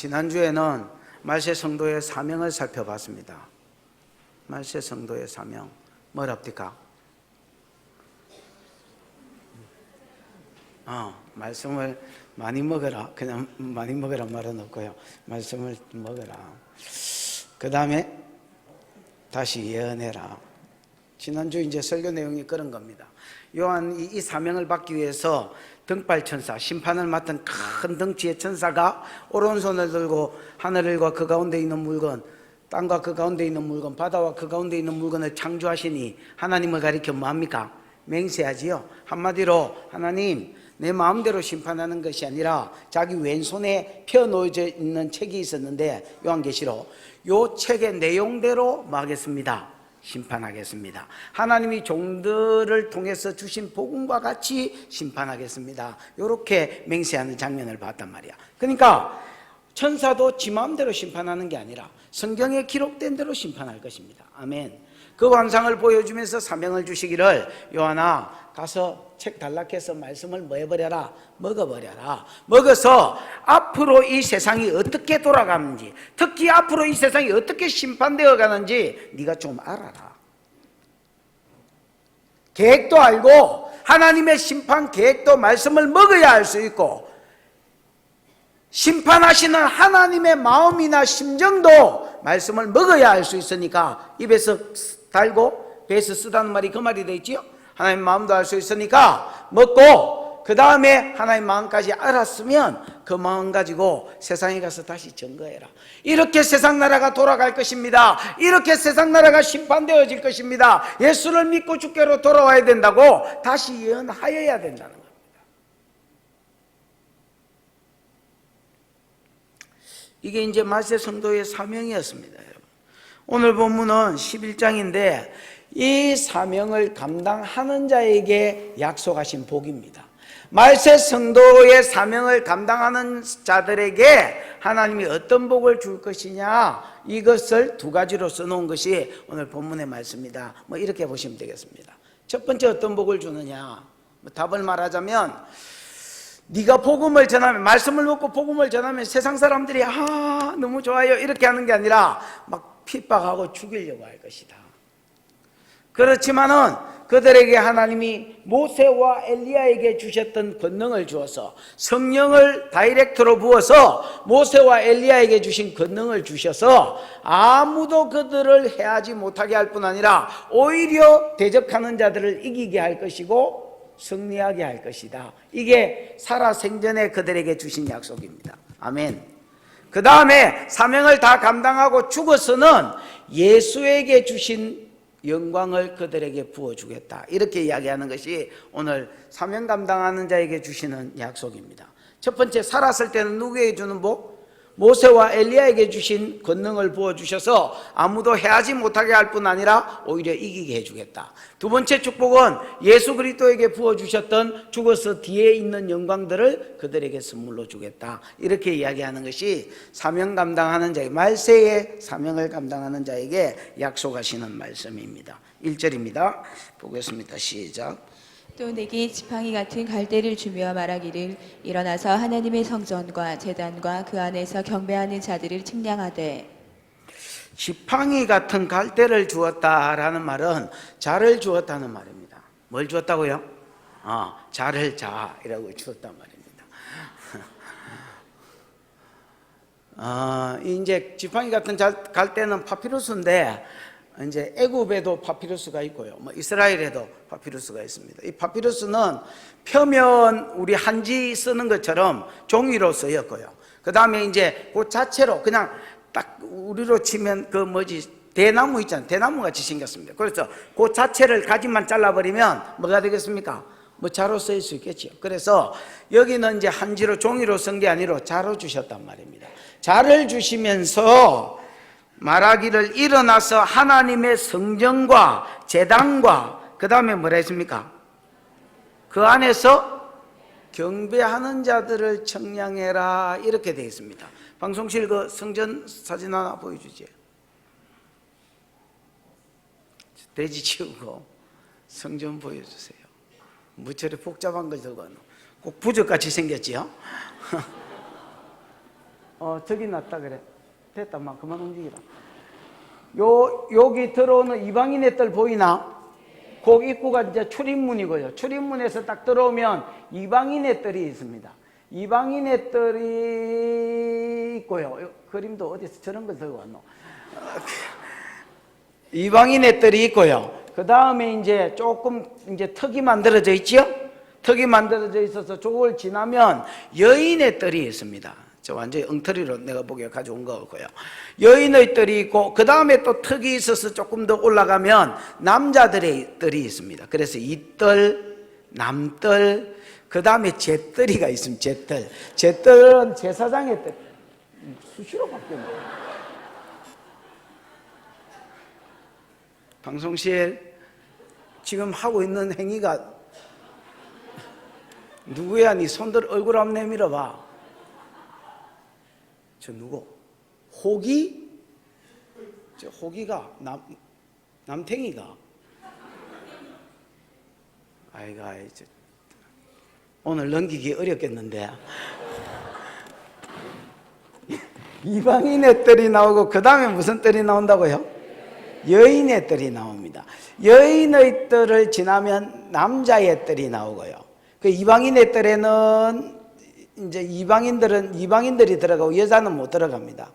지난주에는 말세 성도의 사명을 살펴봤습니다. 말세 성도의 사명 뭐랍니까? 말씀을 많이 먹어라. 그냥 많이 먹으라 말은 없고요. 말씀을 먹어라. 그 다음에 다시 예언해라. 지난주 이제 설교 내용이 그런 겁니다. 요한이 이 사명을 받기 위해서 등발천사, 심판을 맡은 큰 덩치의 천사가 오른손을 들고 하늘과 그 가운데 있는 물건, 땅과 그 가운데 있는 물건, 바다와 그 가운데 있는 물건을 창조하시니 하나님을 가리켜 뭐합니까? 맹세하지요. 한마디로 하나님 내 마음대로 심판하는 것이 아니라 자기 왼손에 펴놓여져 있는 책이 있었는데 요한계시록 요 책의 내용대로 뭐 하겠습니다? 심판하겠습니다. 하나님이 종들을 통해서 주신 복음과 같이 심판하겠습니다. 이렇게 맹세하는 장면을 봤단 말이야. 그러니까 천사도 지 마음대로 심판하는 게 아니라 성경에 기록된 대로 심판할 것입니다. 아멘. 그 환상을 보여주면서 사명을 주시기를 요한아 가서 책 단락해서 말씀을 뭐 해버려라? 먹어버려라. 먹어서 앞으로 이 세상이 어떻게 돌아가는지, 특히 앞으로 이 세상이 어떻게 심판되어 가는지 네가 좀 알아라. 계획도 알고 하나님의 심판 계획도 말씀을 먹어야 알 수 있고 심판하시는 하나님의 마음이나 심정도 말씀을 먹어야 알 수 있으니까 입에서 달고 배에서 쓰다는 말이 그 말이 되지요. 하나님 마음도 알 수 있으니까 먹고 그 다음에 하나님 마음까지 알았으면 그 마음 가지고 세상에 가서 다시 증거해라. 이렇게 세상 나라가 돌아갈 것입니다. 이렇게 세상 나라가 심판되어질 것입니다. 예수를 믿고 주께로 돌아와야 된다고 다시 예언하여야 된다는 겁니다. 이게 이제 말세 성도의 사명이었습니다. 여러분. 오늘 본문은 11장인데 이 사명을 감당하는 자에게 약속하신 복입니다. 말세 성도의 사명을 감당하는 자들에게 하나님이 어떤 복을 줄 것이냐, 이것을 두 가지로 써놓은 것이 오늘 본문의 말씀입니다. 뭐 이렇게 보시면 되겠습니다. 첫 번째 어떤 복을 주느냐, 답을 말하자면 네가 복음을 전하면, 말씀을 먹고 복음을 전하면 세상 사람들이 너무 좋아요 이렇게 하는 게 아니라 막 핍박하고 죽이려고 할 것이다. 그렇지만은 그들에게 하나님이 모세와 엘리야에게 주셨던 권능을 주어서 성령을 다이렉트로 부어서 모세와 엘리야에게 주신 권능을 주셔서 아무도 그들을 해하지 못하게 할 뿐 아니라 오히려 대적하는 자들을 이기게 할 것이고 승리하게 할 것이다. 이게 살아생전에 그들에게 주신 약속입니다. 아멘. 그 다음에 사명을 다 감당하고 죽어서는 예수에게 주신 영광을 그들에게 부어주겠다. 이렇게 이야기하는 것이 오늘 사명 감당하는 자에게 주시는 약속입니다. 첫 번째, 살았을 때는 누구에게 주는 복? 모세와 엘리야에게 주신 권능을 부어주셔서 아무도 해하지 못하게 할 뿐 아니라 오히려 이기게 해주겠다. 두 번째 축복은 예수 그리스도에게 부어주셨던 죽어서 뒤에 있는 영광들을 그들에게 선물로 주겠다. 이렇게 이야기하는 것이 사명 감당하는 자에게, 말세의 사명을 감당하는 자에게 약속하시는 말씀입니다. 1절입니다. 보겠습니다. 시작. 또 내게 지팡이 같은 갈대를 주며 말하기를 일어나서 하나님의 성전과 제단과 그 안에서 경배하는 자들을 측량하되. 지팡이 같은 갈대를 주었다라는 말은 자를 주었다는 말입니다. 뭘 주었다고요? 자를 자이라고 주었단 말입니다. 이제 지팡이 같은 갈대는 파피루스인데 이제 애굽에도 파피루스가 있고요. 이스라엘에도 파피루스가 있습니다. 이 파피루스는 표면 우리 한지 쓰는 것처럼 종이로 쓰였고요. 그 다음에 이제 그 자체로 그냥 딱 우리로 치면 대나무 있잖아요. 대나무 같이 생겼습니다. 그래서 그 자체를 가지만 잘라버리면 뭐가 되겠습니까? 자로 쓰일 수 있겠죠. 그래서 여기는 이제 한지로 종이로 쓴 게 아니라 자로 주셨단 말입니다. 자를 주시면서 말하기를 일어나서 하나님의 성전과 제단과 그 다음에 뭐라 했습니까? 그 안에서 경배하는 자들을 청량해라 이렇게 되어 있습니다. 방송실 그 성전 사진 하나 보여주지. 돼지 치우고 성전 보여주세요. 무처럼 복잡한 걸 들고 꼭 부적같이 생겼지요? 저기 놨다 그래. 됐다, 막 그만 움직이라. 여기 들어오는 이방인의 뜰 보이나? 그 입구가 이제 출입문이고요. 출입문에서 딱 들어오면 이방인의 뜰이 있습니다. 이방인의 뜰이 있고요. 그림도 어디서 저런 걸 들고 왔노? 이방인의 뜰이 있고요. 그 다음에 이제 조금 이제 턱이 만들어져 있죠? 턱이 만들어져 있어서 저걸 지나면 여인의 뜰이 있습니다. 저 완전히 엉터리로 내가 보기에 가져온 거고요. 여인의 뜰이 있고, 그 다음에 또 턱이 있어서 조금 더 올라가면 남자들의 뜰이 있습니다. 그래서 이뜰, 남뜰, 그 다음에 제뜰이가 있습니다. 제뜰. 제뜰은 제사장의 뜰. 수시로 바뀌었네. 방송실 지금 하고 있는 행위가 누구야? 니 손들 얼굴 한번 내밀어봐. 저 누구? 호기? 저 호기가 남탱이가. 아이가 오늘 넘기기 어렵겠는데. 이방인의 뜰이 나오고 그 다음에 무슨 뜰이 나온다고요? 여인의 뜰이 나옵니다. 여인의 뜰을 지나면 남자의 뜰이 나오고요. 그 이방인의 뜰에는 이제 이방인들이 들어가고 여자는 못 들어갑니다.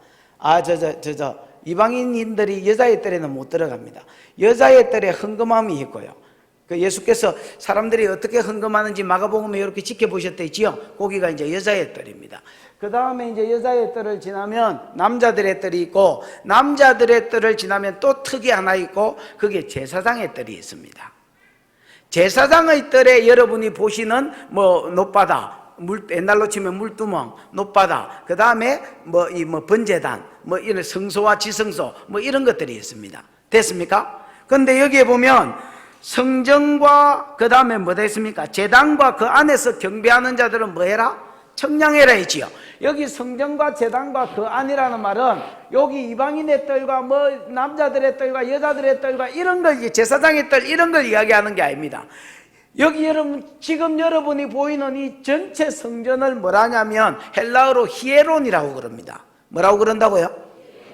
이방인들이 여자의 뜰에는 못 들어갑니다. 여자의 뜰에 헌금함이 있고요. 그 예수께서 사람들이 어떻게 헌금하는지 마가복음에 이렇게 지켜보셨대지요. 거기가 이제 여자의 뜰입니다. 그 다음에 이제 여자의 뜰을 지나면 남자들의 뜰이 있고, 남자들의 뜰을 지나면 또 턱이 하나 있고, 그게 제사장의 뜰이 있습니다. 제사장의 뜰에 여러분이 보시는 놋바다, 옛날로 치면 물두멍, 놋바다, 그 다음에 번제단, 이런 성소와 지성소, 이런 것들이 있습니다. 됐습니까? 근데 여기에 보면 성전과 그 다음에 뭐가 있습니까? 제단과 그 안에서 경배하는 자들은 뭐 해라? 청량해라 했지요. 여기 성전과 제단과 그 안이라는 말은 여기 이방인의 뜰과 남자들의 뜰과 여자들의 뜰과 이런 걸, 제사장의 뜰 이런 걸 이야기하는 게 아닙니다. 여기 지금 여러분이 보이는 이 전체 성전을 뭐라냐면 헬라어로 히에론이라고 그럽니다. 뭐라고 그런다고요?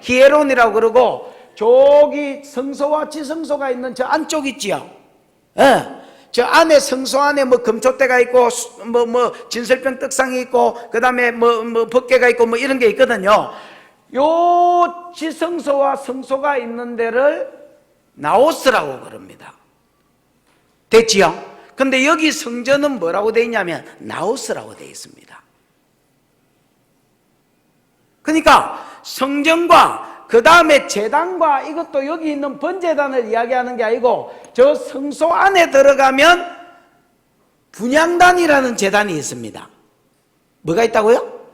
히에론이라고 그러고, 저기 성소와 지성소가 있는 저 안쪽 있지요. 저 안에 성소 안에 금초대가 있고 진설병 떡상이 있고, 그 다음에 법궤가 있고 이런 게 있거든요. 요 지성소와 성소가 있는 데를 나오스라고 그럽니다. 됐지요? 근데 여기 성전은 뭐라고 되어 있냐면 나오스라고 되어 있습니다. 그러니까 성전과 그 다음에 제단과 이것도 여기 있는 번제단을 이야기하는 게 아니고, 저 성소 안에 들어가면 분향단이라는 제단이 있습니다. 뭐가 있다고요?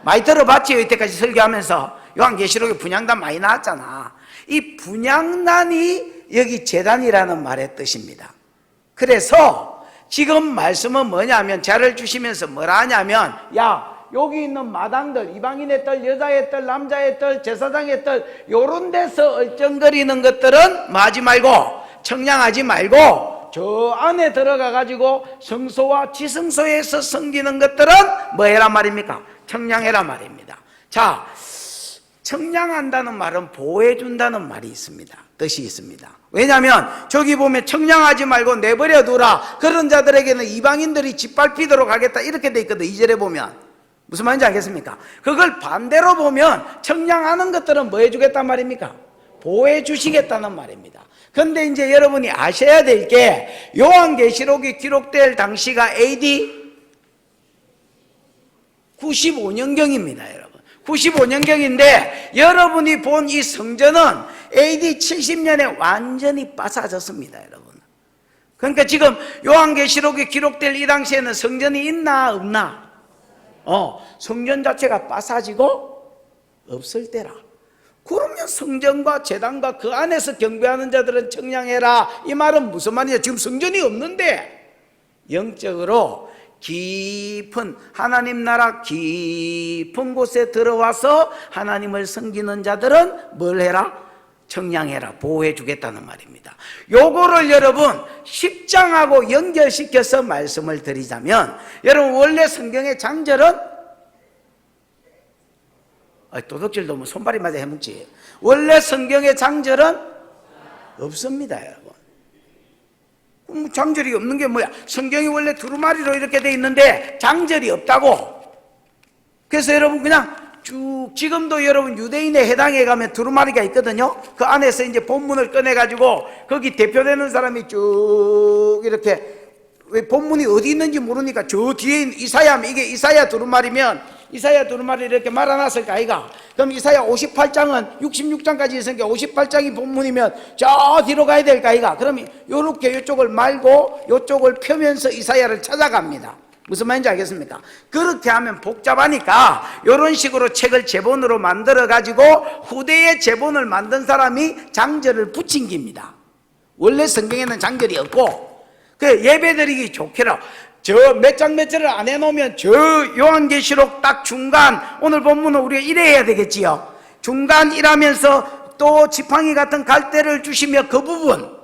많이 들어봤지요? 이때까지 설교하면서 요한계시록에 분향단 많이 나왔잖아. 이 분향단이 여기 제단이라는 말의 뜻입니다. 그래서 지금 말씀은 뭐냐면, 자를 주시면서 뭐라 하냐면, 여기 있는 마당들, 이방인의 뜰, 여자의 뜰, 남자의 뜰, 제사장의 뜰, 요런 데서 얼쩡거리는 것들은 하지 말고, 청량하지 말고, 저 안에 들어가 가지고 성소와 지성소에서 섬기는 것들은 뭐 해라 말입니까? 청량해라 말입니다. 자, 청량한다는 말은 보호해준다는 말이 있습니다. 뜻이 있습니다. 왜냐하면 저기 보면 청량하지 말고 내버려 두라, 그런 자들에게는 이방인들이 짓밟히도록 하겠다, 이렇게 돼 있거든. 2절에 보면 무슨 말인지 알겠습니까? 그걸 반대로 보면 청량하는 것들은 뭐 해주겠단 말입니까? 보호해 주시겠다는 말입니다. 그런데 이제 여러분이 아셔야 될 게, 요한계시록이 기록될 당시가 AD 95년경입니다 여러분. 95년경인데 여러분이 본 이 성전은 AD 70년에 완전히 빠사졌습니다 여러분. 그러니까 지금 요한계시록이 기록될 이 당시에는 성전이 있나 없나? 성전 자체가 빠사지고 없을 때라. 그러면 성전과 제단과 그 안에서 경배하는 자들은 청량해라, 이 말은 무슨 말이냐? 지금 성전이 없는데 영적으로 깊은 하나님 나라 깊은 곳에 들어와서 하나님을 섬기는 자들은 뭘 해라? 청량해라, 보호해 주겠다는 말입니다. 요거를 여러분 10장하고 연결시켜서 말씀을 드리자면, 여러분 원래 성경의 장절은 도둑질도 뭐 손발이 맞아 해먹지. 원래 성경에 장절은 없습니다, 여러분. 장절이 없는 게 뭐야? 성경이 원래 두루마리로 이렇게 돼 있는데 장절이 없다고. 그래서 여러분 그냥 쭉 지금도 여러분 유대인의 해당에 가면 두루마리가 있거든요. 그 안에서 이제 본문을 꺼내 가지고 거기 대표되는 사람이 쭉 이렇게, 왜 본문이 어디 있는지 모르니까 저 뒤에 있는 이사야, 이게 이사야 두루마리면 이사야 두루마리 이렇게 말아놨을까 아이가? 그럼 이사야 58장은 66장까지 있으니까 58장이 본문이면 저 뒤로 가야 될까 아이가? 그럼 요렇게 이쪽을 말고 요쪽을 펴면서 이사야를 찾아갑니다. 무슨 말인지 알겠습니까? 그렇게 하면 복잡하니까 이런 식으로 책을 제본으로 만들어 가지고 후대에 제본을 만든 사람이 장절을 붙인 겁니다. 원래 성경에는 장절이 없고, 그 예배드리기 좋게라 저 몇 장 몇 절을 안 해놓으면 저 요한계시록 딱 중간, 오늘 본문은 우리가 이래 해야 되겠지요. 중간 일하면서 또 지팡이 같은 갈대를 주시며 그 부분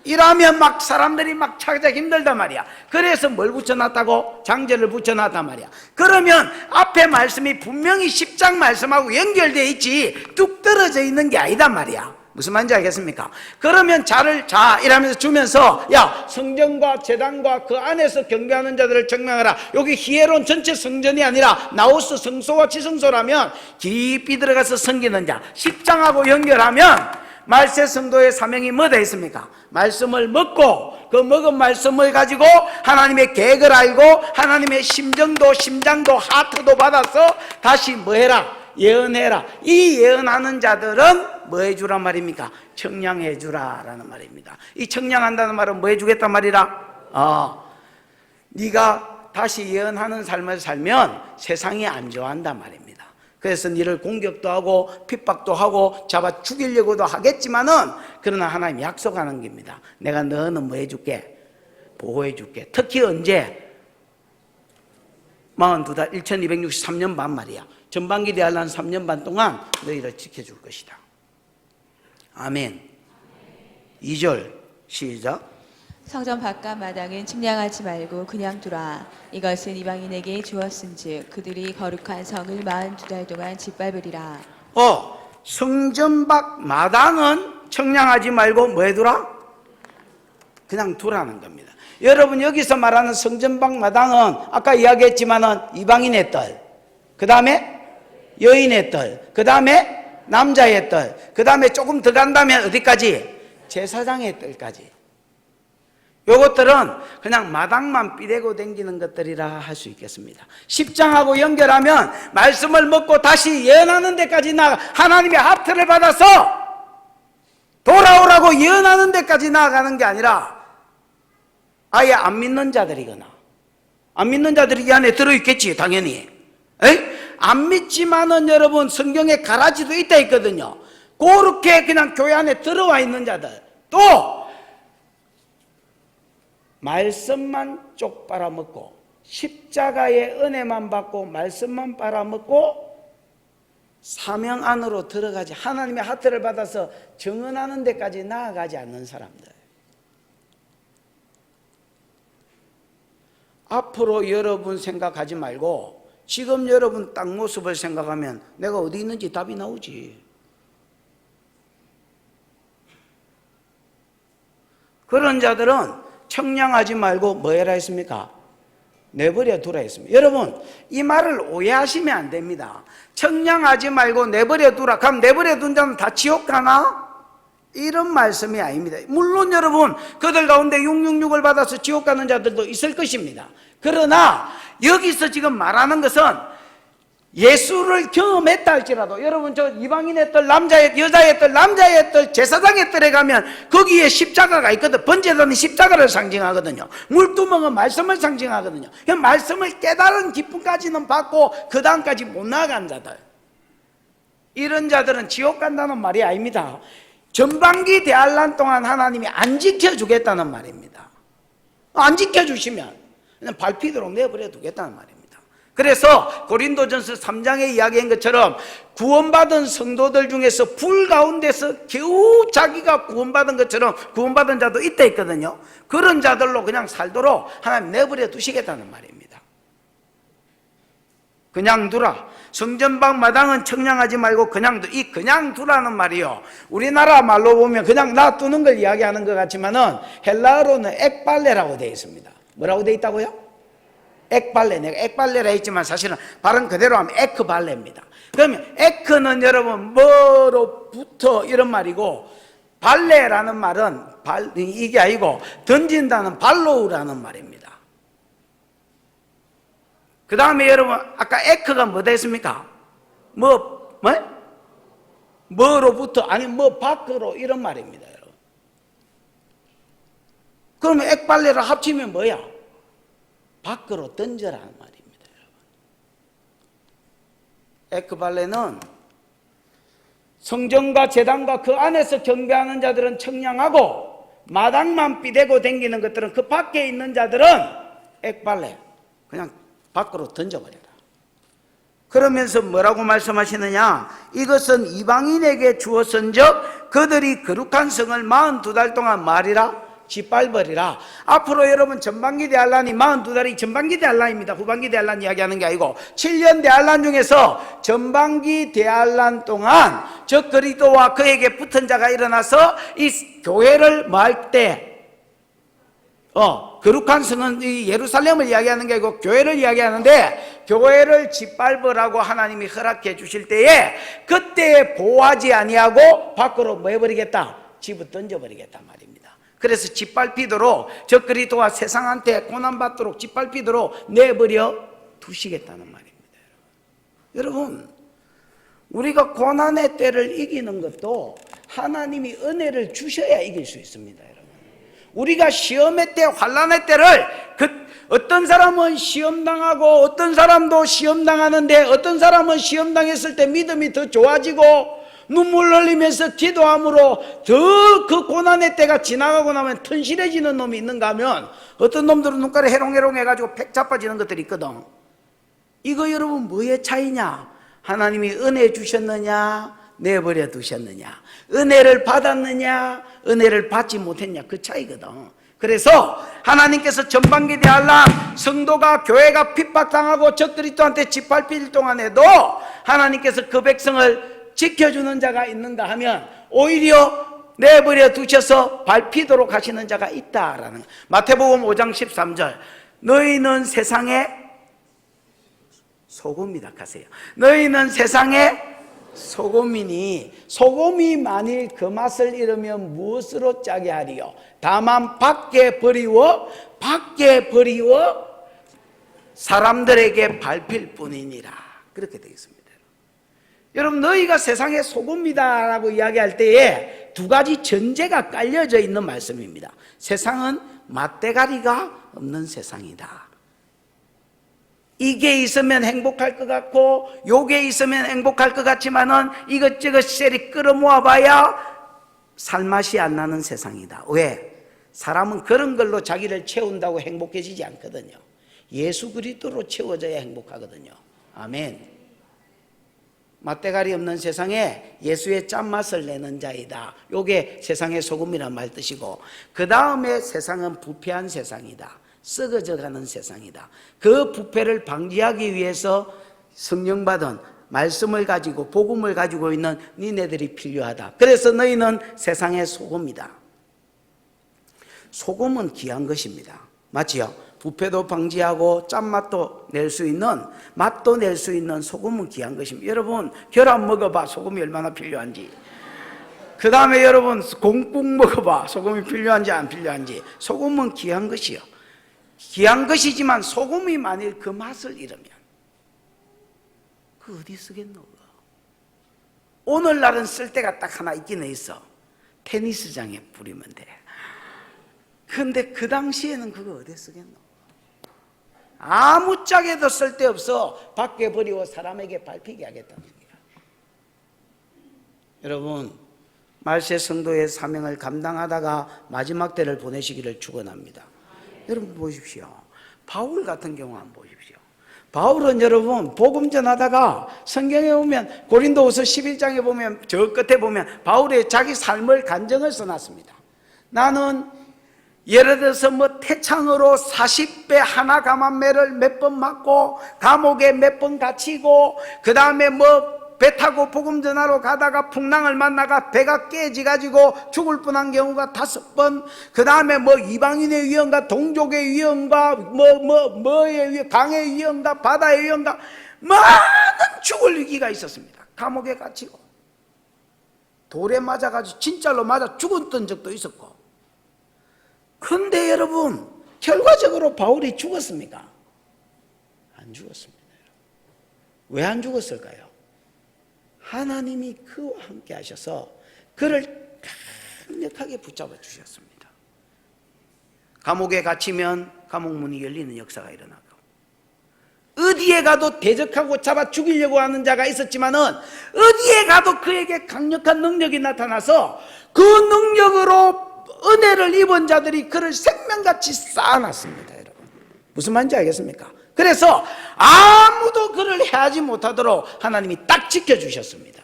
이라면 막 사람들이 막 찾기 힘들단 말이야. 그래서 뭘 붙여놨다고? 장절을 붙여놨단 말이야. 그러면 앞에 말씀이 분명히 10장 말씀하고 연결되어 있지 뚝 떨어져 있는 게 아니단 말이야. 무슨 말인지 알겠습니까? 그러면 자 이러면서 주면서, 야, 성전과 제단과 그 안에서 경배하는 자들을 청명하라. 여기 히에론 전체 성전이 아니라 나우스 성소와 지성소라면 깊이 들어가서 섬기는 자, 10장하고 연결하면 말세 성도의 사명이 뭐다 했습니까? 말씀을 먹고 그 먹은 말씀을 가지고 하나님의 계획을 알고 하나님의 심정도 심장도 하트도 받아서 다시 뭐 해라? 예언해라. 이 예언하는 자들은 뭐 해주란 말입니까? 청량해 주라라는 말입니다. 이 청량한다는 말은 뭐 해주겠단 말이라? 네가 다시 예언하는 삶을 살면 세상이 안 좋아한단 말입니다. 그래서 너를 공격도 하고 핍박도 하고 잡아 죽이려고도 하겠지만은, 그러나 하나님 약속하는 겁니다. 내가 너는 뭐 해줄게? 보호해 줄게. 특히 언제? 42달 1263년 반 말이야. 전반기 대환란 3년 반 동안 너희를 지켜줄 것이다. 아멘. 2절 시작. 성전 바깥 마당은 측량하지 말고 그냥 두라. 이것은 이방인에게 주었은즉 그들이 거룩한 성을 42달 동안 짓밟으리라. 성전 밖 마당은 청량하지 말고 뭐 해두라? 그냥 두라는 겁니다. 여러분 여기서 말하는 성전 밖 마당은 아까 이야기했지만은 이방인의 뜰, 그 다음에 여인의 뜰, 그 다음에 남자의 뜰, 그 다음에 조금 더 간다면 어디까지? 제사장의 뜰까지. 요것들은 그냥 마당만 삐대고 댕기는 것들이라 할 수 있겠습니다. 10장하고 연결하면 말씀을 먹고 다시 예언하는 데까지 하나님의 하트를 받아서 돌아오라고 예언하는 데까지 나아가는 게 아니라 아예 안 믿는 자들이거나, 안 믿는 자들이 이 안에 들어있겠지 당연히. 안 믿지만은 여러분 성경에 가라지도 있다 있거든요. 그렇게 그냥 교회 안에 들어와 있는 자들, 또 말씀만 쪽 빨아먹고 십자가의 은혜만 받고 말씀만 빨아먹고 사명 안으로 들어가지, 하나님의 하트를 받아서 정언하는 데까지 나아가지 않는 사람들. 앞으로 여러분 생각하지 말고 지금 여러분 딱 모습을 생각하면 내가 어디 있는지 답이 나오지. 그런 자들은 청량하지 말고 뭐 해라 했습니까? 내버려 두라 했습니다. 여러분 이 말을 오해하시면 안 됩니다. 청량하지 말고 내버려 두라. 그럼 내버려 둔 자는 다 지옥 가나? 이런 말씀이 아닙니다. 물론 여러분 그들 가운데 666을 받아서 지옥 가는 자들도 있을 것입니다. 그러나 여기서 지금 말하는 것은 예수를 경험했다 할지라도, 여러분 저 이방인의 뜰, 여자의 뜰, 남자의 뜰, 제사장의 뜰에 가면 거기에 십자가가 있거든. 번제단이 십자가를 상징하거든요. 물두멍은 말씀을 상징하거든요. 말씀을 깨달은 기쁨까지는 받고 그 다음까지 못 나아간 자들, 이런 자들은 지옥 간다는 말이 아닙니다. 전반기 대환란 동안 하나님이 안 지켜주겠다는 말입니다. 안 지켜주시면 그냥 밟히도록 내버려 두겠다는 말입니다. 그래서 고린도전서 3장에 이야기한 것처럼 구원받은 성도들 중에서 불 가운데서 겨우 자기가 구원받은 것처럼 구원받은 자도 있다 있거든요. 그런 자들로 그냥 살도록 하나님 내버려 두시겠다는 말입니다. 그냥 두라. 성전방 마당은 청량하지 말고 그냥 이 그냥 두라는 말이요, 우리나라 말로 보면 그냥 놔두는 걸 이야기하는 것 같지만은 헬라어로는 액발레라고 되어 있습니다. 뭐라고 되어 있다고요? 액발레. 내가 액발레라 했지만 사실은 발음 그대로 하면 에크발레입니다. 그러면 에크는 여러분 뭐로부터 이런 말이고, 발레라는 말은 이게 아니고 던진다는 발로우라는 말입니다. 그 다음에 여러분 아까 에크가 뭐 됐습니까? 뭐로부터 아니 뭐 밖으로 이런 말입니다, 여러분. 그러면 액발레를 합치면 뭐야? 밖으로 던져라는 말입니다, 여러분. 에크발레는 성전과 제단과 그 안에서 경배하는 자들은 청량하고 마당만 삐대고 댕기는 것들은, 그 밖에 있는 자들은 액발레 그냥 밖으로 던져버려라. 그러면서 뭐라고 말씀하시느냐? 이것은 이방인에게 주었은즉 그들이 거룩한 성을 42달 동안 말이라 짓밟으리라. 앞으로 여러분 전반기 대환란이 42달이 전반기 대환란입니다. 후반기 대환란 이야기하는 게 아니고 7년 대환란 중에서 전반기 대환란 동안 저 그리스도와 그에게 붙은 자가 일어나서 이 교회를 말 때, 거룩한 성은 이 예루살렘을 이야기하는 게 아니고 교회를 이야기하는데, 교회를 짓밟으라고 하나님이 허락해 주실 때에 그때 보호하지 아니하고 밖으로 뭐 해버리겠다? 집어 던져버리겠단 말입니다. 그래서 짓밟히도록, 저 그리스도와 세상한테 고난받도록 짓밟히도록 내버려 두시겠다는 말입니다. 여러분, 우리가 고난의 때를 이기는 것도 하나님이 은혜를 주셔야 이길 수 있습니다. 여러분, 우리가 시험의 때, 환난의 때를, 어떤 사람은 시험당하고 어떤 사람도 시험당하는데, 어떤 사람은 시험당했을 때 믿음이 더 좋아지고 눈물 흘리면서 기도함으로 더 그 고난의 때가 지나가고 나면 튼실해지는 놈이 있는가 하면, 어떤 놈들은 눈가에 해롱해롱 해가지고 팩 자빠지는 것들이 있거든. 이거 여러분 뭐의 차이냐? 하나님이 은혜 주셨느냐, 내버려 두셨느냐, 은혜를 받았느냐, 은혜를 받지 못했냐, 그 차이거든. 그래서 하나님께서 전반기 대환란, 성도가 교회가 핍박당하고 저 그리스도한테 짓밟힐 동안에도 하나님께서 그 백성을 지켜주는 자가 있는가 하면 오히려 내버려 두셔서 밟히도록 하시는 자가 있다라는. 마태복음 5장 13절, 너희는 세상의 소금이다 하세요. 너희는 세상의 소금이니 소금이 만일 그 맛을 잃으면 무엇으로 짜게 하리요? 다만 밖에 버리워 사람들에게 밟힐 뿐이니라. 그렇게 되어 있습니다. 여러분, 너희가 세상의 소금이다라고 이야기할 때에 두 가지 전제가 깔려져 있는 말씀입니다. 세상은 맛대가리가 없는 세상이다. 이게 있으면 행복할 것 같고 요게 있으면 행복할 것 같지만은 이것저것 셀이 끌어모아 봐야 살맛이 안 나는 세상이다. 왜? 사람은 그런 걸로 자기를 채운다고 행복해지지 않거든요. 예수 그리스도로 채워져야 행복하거든요. 아멘. 맛대가리 없는 세상에 예수의 짠맛을 내는 자이다. 요게 세상의 소금이란 말 뜻이고, 그 다음에 세상은 부패한 세상이다. 썩어져가는 세상이다. 그 부패를 방지하기 위해서 성령받은 말씀을 가지고 복음을 가지고 있는 니네들이 필요하다. 그래서 너희는 세상의 소금이다. 소금은 귀한 것입니다. 맞지요? 부패도 방지하고 짠맛도 낼 수 있는, 맛도 낼 수 있는 소금은 귀한 것입니다. 여러분, 계란 먹어봐. 소금이 얼마나 필요한지. 그 다음에 여러분, 공국 먹어봐. 소금이 필요한지 안 필요한지. 소금은 귀한 것이요. 귀한 것이지만 소금이 만일 그 맛을 잃으면 그 어디 쓰겠노? 오늘날은 쓸 데가 딱 하나 있긴 있어. 테니스장에 뿌리면 돼. 근데 그 당시에는 그거 어디 쓰겠노? 아무짝에도 쓸데없어. 밖에 버리고 사람에게 밟히게 하겠다는 거야. 여러분, 말세 성도의 사명을 감당하다가 마지막 때를 보내시기를 축원합니다. 여러분 보십시오. 바울 같은 경우 한번 보십시오. 바울은 여러분 복음 전하다가 성경에 보면 고린도후서 11장에 보면 저 끝에 보면 바울의 자기 삶을 간증을 써놨습니다. 나는 예를 들어서 뭐 태창으로 40배 하나 감한매를 몇 번 맞고 감옥에 몇 번 갇히고 그 다음에 뭐 배 타고 복음 전하러 가다가 풍랑을 만나가 배가 깨지가지고 죽을 뻔한 경우가 5번, 그 다음에 뭐 이방인의 위험과 동족의 위험과 뭐의 위험, 강의 위험과 바다의 위험과 많은 죽을 위기가 있었습니다. 감옥에 갇히고 돌에 맞아가지고 진짜로 맞아 죽었던 적도 있었고. 그런데 여러분, 결과적으로 바울이 죽었습니까? 안 죽었습니다. 왜 안 죽었을까요? 하나님이 그와 함께 하셔서 그를 강력하게 붙잡아 주셨습니다. 감옥에 갇히면 감옥문이 열리는 역사가 일어나고, 어디에 가도 대적하고 잡아 죽이려고 하는 자가 있었지만은 어디에 가도 그에게 강력한 능력이 나타나서 그 능력으로 은혜를 입은 자들이 그를 생명같이 쌓아놨습니다. 여러분, 무슨 말인지 알겠습니까? 그래서 아무도 그를 해하지 못하도록 하나님이 딱 지켜주셨습니다.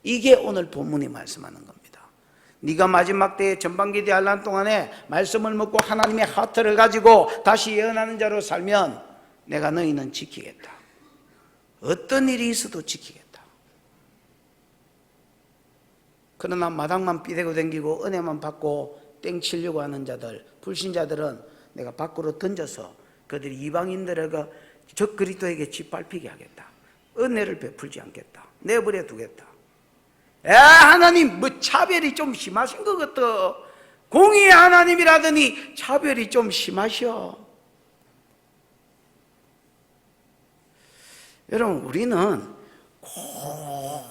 이게 오늘 본문이 말씀하는 겁니다. 네가 마지막 때에 전반기대 한란 동안에 말씀을 먹고 하나님의 하트를 가지고 다시 예언하는 자로 살면 내가 너희는 지키겠다. 어떤 일이 있어도 지키겠다. 그러나 마당만 삐대고 댕기고 은혜만 받고 땡치려고 하는 자들, 불신자들은 내가 밖으로 던져서 그들이 이방인들에게 저 그리스도에게 짓밟히게 하겠다. 은혜를 베풀지 않겠다. 내버려 두겠다. 하나님 뭐 차별이 좀 심하신 것 같아. 공의의 하나님이라더니 차별이 좀 심하셔. 여러분, 우리는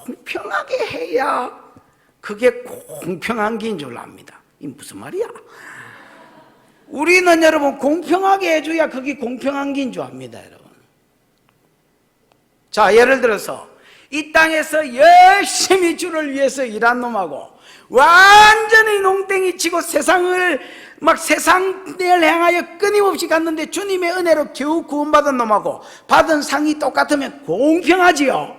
공평하게 해야 그게 공평한 게인 줄 압니다. 이 무슨 말이야? 우리는 여러분 공평하게 해줘야 그게 공평한 게인 줄 압니다. 여러분, 자, 예를 들어서 이 땅에서 열심히 주를 위해서 일한 놈하고 완전히 농땡이 치고 세상을 향하여 끊임없이 갔는데 주님의 은혜로 겨우 구원받은 놈하고 받은 상이 똑같으면 공평하지요.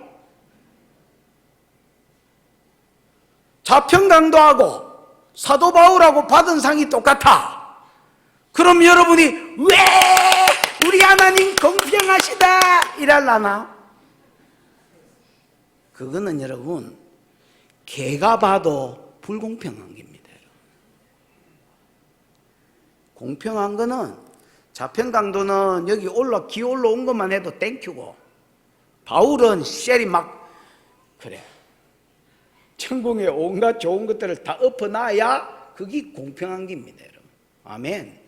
자평강도하고 사도 바울하고 받은 상이 똑같아. 그럼 여러분이 왜 우리 하나님 공평하시다 이랄라나? 그거는 여러분 개가 봐도 불공평한 겁니다. 공평한 거는 자평강도는 여기 기어 올라온 것만 해도 땡큐고, 바울은 셀이 막 그래 천궁에 온갖 좋은 것들을 다 엎어놔야 그게 공평한 겁니다. 여러분, 아멘.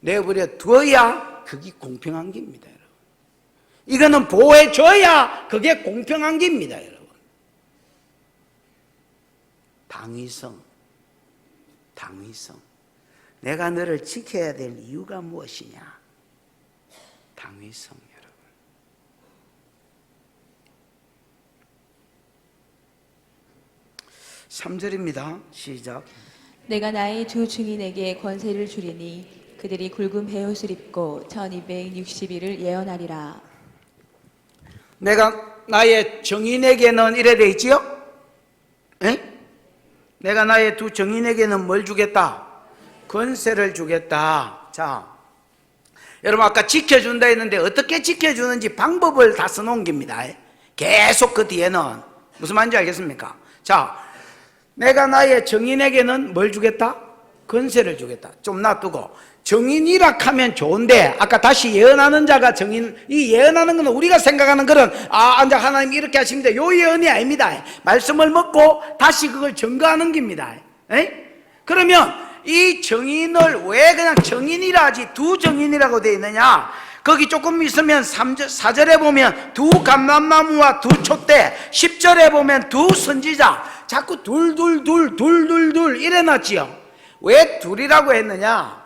내버려 두어야 그게 공평한 겁니다. 여러분, 이거는 보호해줘야 그게 공평한 겁니다. 여러분, 당위성. 내가 너를 지켜야 될 이유가 무엇이냐? 당위성. 여러분, 3절입니다. 시작. 내가 나의 두 증인에게 권세를 주리니 그들이 굵은 베옷을 입고 1260일을 예언하리라. 내가 나의 증인에게는 이래 돼 있지요? 에? 내가 나의 두 증인에게는 뭘 주겠다? 권세를 주겠다. 자, 여러분, 아까 지켜준다 했는데 어떻게 지켜주는지 방법을 다 써놓은 겁니다. 계속 그 뒤에는 무슨 말인지 알겠습니까? 자, 내가 나의 증인에게는 뭘 주겠다? 권세를 주겠다. 좀 놔두고, 증인이라 하면 좋은데 아까 다시 예언하는 자가 증인, 이 예언하는 건 우리가 생각하는 그런 이제 하나님 이렇게 하십니다, 요 예언이 아닙니다. 말씀을 먹고 다시 그걸 증거하는 겁니다. 그러면 이 증인을 왜 그냥 증인이라 하지 두 증인이라고 되어 있느냐? 거기 조금 있으면 4절에 보면 두 감람나무와 두 촛대, 10절에 보면 두 선지자, 자꾸 둘 이래 놨지요. 왜 둘이라고 했느냐?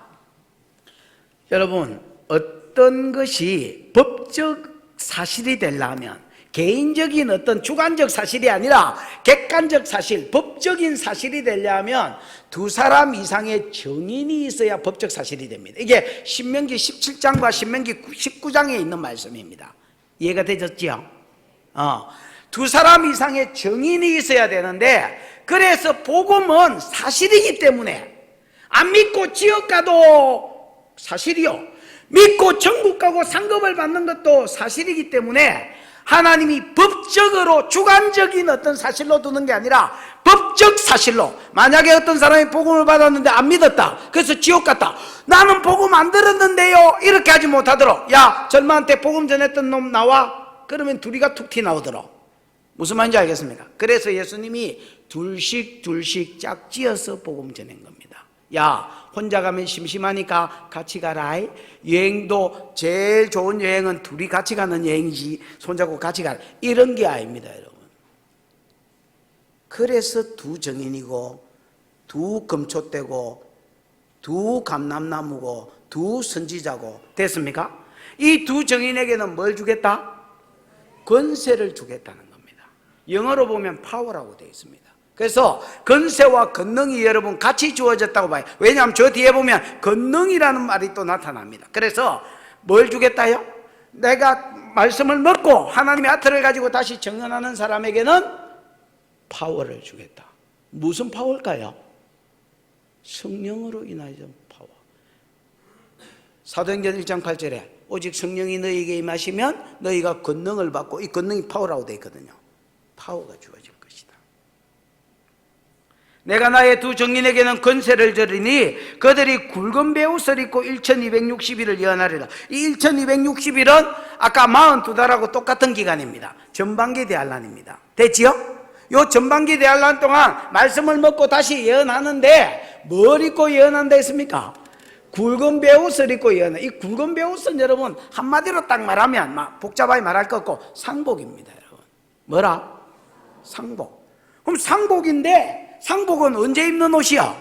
여러분, 어떤 것이 법적 사실이 되려면 개인적인 어떤 주관적 사실이 아니라 객관적 사실, 법적인 사실이 되려면 두 사람 이상의 증인이 있어야 법적 사실이 됩니다. 이게 신명기 17장과 신명기 19장에 있는 말씀입니다. 이해가 되셨죠? 두 사람 이상의 증인이 있어야 되는데, 그래서 복음은 사실이기 때문에 안 믿고 지옥 가도 사실이요, 믿고 천국 가고 상급을 받는 것도 사실이기 때문에 하나님이 법적으로 주관적인 어떤 사실로 두는 게 아니라 법적 사실로, 만약에 어떤 사람이 복음을 받았는데 안 믿었다, 그래서 지옥 갔다, 나는 복음 안 들었는데요, 이렇게 하지 못하도록, 야 절마한테 복음 전했던 놈 나와, 그러면 둘이가 툭 튀 나오도록. 무슨 말인지 알겠습니까? 그래서 예수님이 둘씩 짝지어서 복음 전한 겁니다. 야 혼자 가면 심심하니까 같이 가라. 여행도 제일 좋은 여행은 둘이 같이 가는 여행이지 손잡고 같이 가라, 이런 게 아닙니다, 여러분. 그래서 두 정인이고 두 금초대고 두 감람나무고 두 선지자고 됐습니까? 이 두 정인에게는 뭘 주겠다? 권세를 주겠다는 겁니다. 영어로 보면 파워라고 되어 있습니다. 그래서 권세와 권능이 여러분 같이 주어졌다고 봐요. 왜냐하면 저 뒤에 보면 권능이라는 말이 또 나타납니다. 그래서 뭘 주겠다요? 내가 말씀을 먹고 하나님의 아트를 가지고 다시 정언하는 사람에게는 파워를 주겠다. 무슨 파워일까요? 성령으로 인하여 파워. 사도행전 1장 8절에 오직 성령이 너희에게 임하시면 너희가 권능을 받고, 이 권능이 파워라고 되어 있거든요. 파워가 주어질 것이다. 내가 나의 두 정인에게는 권세를 주리니 그들이 굵은 베옷을 입고 1260일을 예언하리라. 이 1260일은 아까 42달하고 똑같은 기간입니다. 전반기 대환란입니다. 됐지요? 요 전반기 대환란 동안 말씀을 먹고 다시 예언하는데 뭘 입고 예언한다 했습니까? 굵은 베옷을 입고 예언해. 이 굵은 베옷은 여러분 한마디로 딱 말하면 막 복잡하게 말할 것 없고 상복입니다, 여러분. 뭐라? 상복. 그럼 상복인데 상복은 언제 입는 옷이야?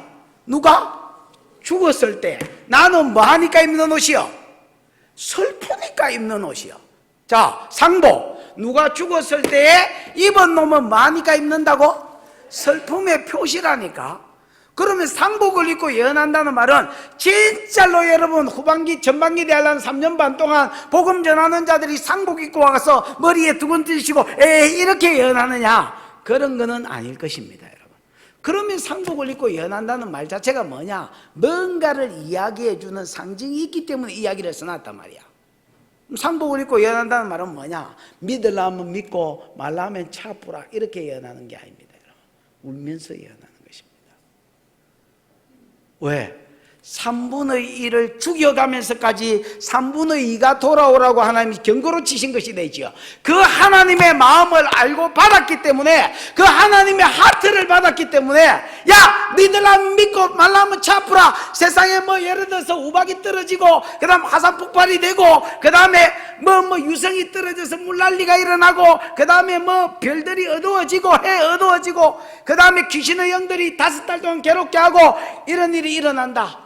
누가? 죽었을 때. 나는 뭐 하니까 입는 옷이야? 슬프니까 입는 옷이야. 자, 상복. 누가 죽었을 때에 입은 놈은 뭐 하니까 입는다고? 슬픔의 표시라니까. 그러면 상복을 입고 예언한다는 말은 진짜로 여러분 후반기 전반기 대환란 3년 반 동안 복음 전하는 자들이 상복 입고 와서 머리에 두건 뜨시고 이렇게 예언하느냐, 그런 거는 아닐 것입니다, 여러분. 그러면 상복을 입고 예언한다는 말 자체가 뭐냐? 뭔가를 이야기해 주는 상징이 있기 때문에 이야기를 써놨단 말이야. 상복을 입고 예언한다는 말은 뭐냐? 믿으려면 믿고 말라면 차프라, 이렇게 예언하는 게 아닙니다, 여러분. 울면서 예언하는 것입니다. 왜? 3분의 1을 죽여가면서까지 3분의 2가 돌아오라고 하나님이 경고로 치신 것이 되죠. 그 하나님의 마음을 알고 받았기 때문에, 그 하나님의 하트를 받았기 때문에, 야 믿으라면 믿고 말라면 차프라. 세상에 뭐 예를 들어서 우박이 떨어지고 그 다음 화산 폭발이 되고 그 다음에 뭐 유성이 떨어져서 물난리가 일어나고 그 다음에 뭐 별들이 어두워지고 해 어두워지고 그 다음에 귀신의 영들이 5달 동안 괴롭게 하고 이런 일이 일어난다.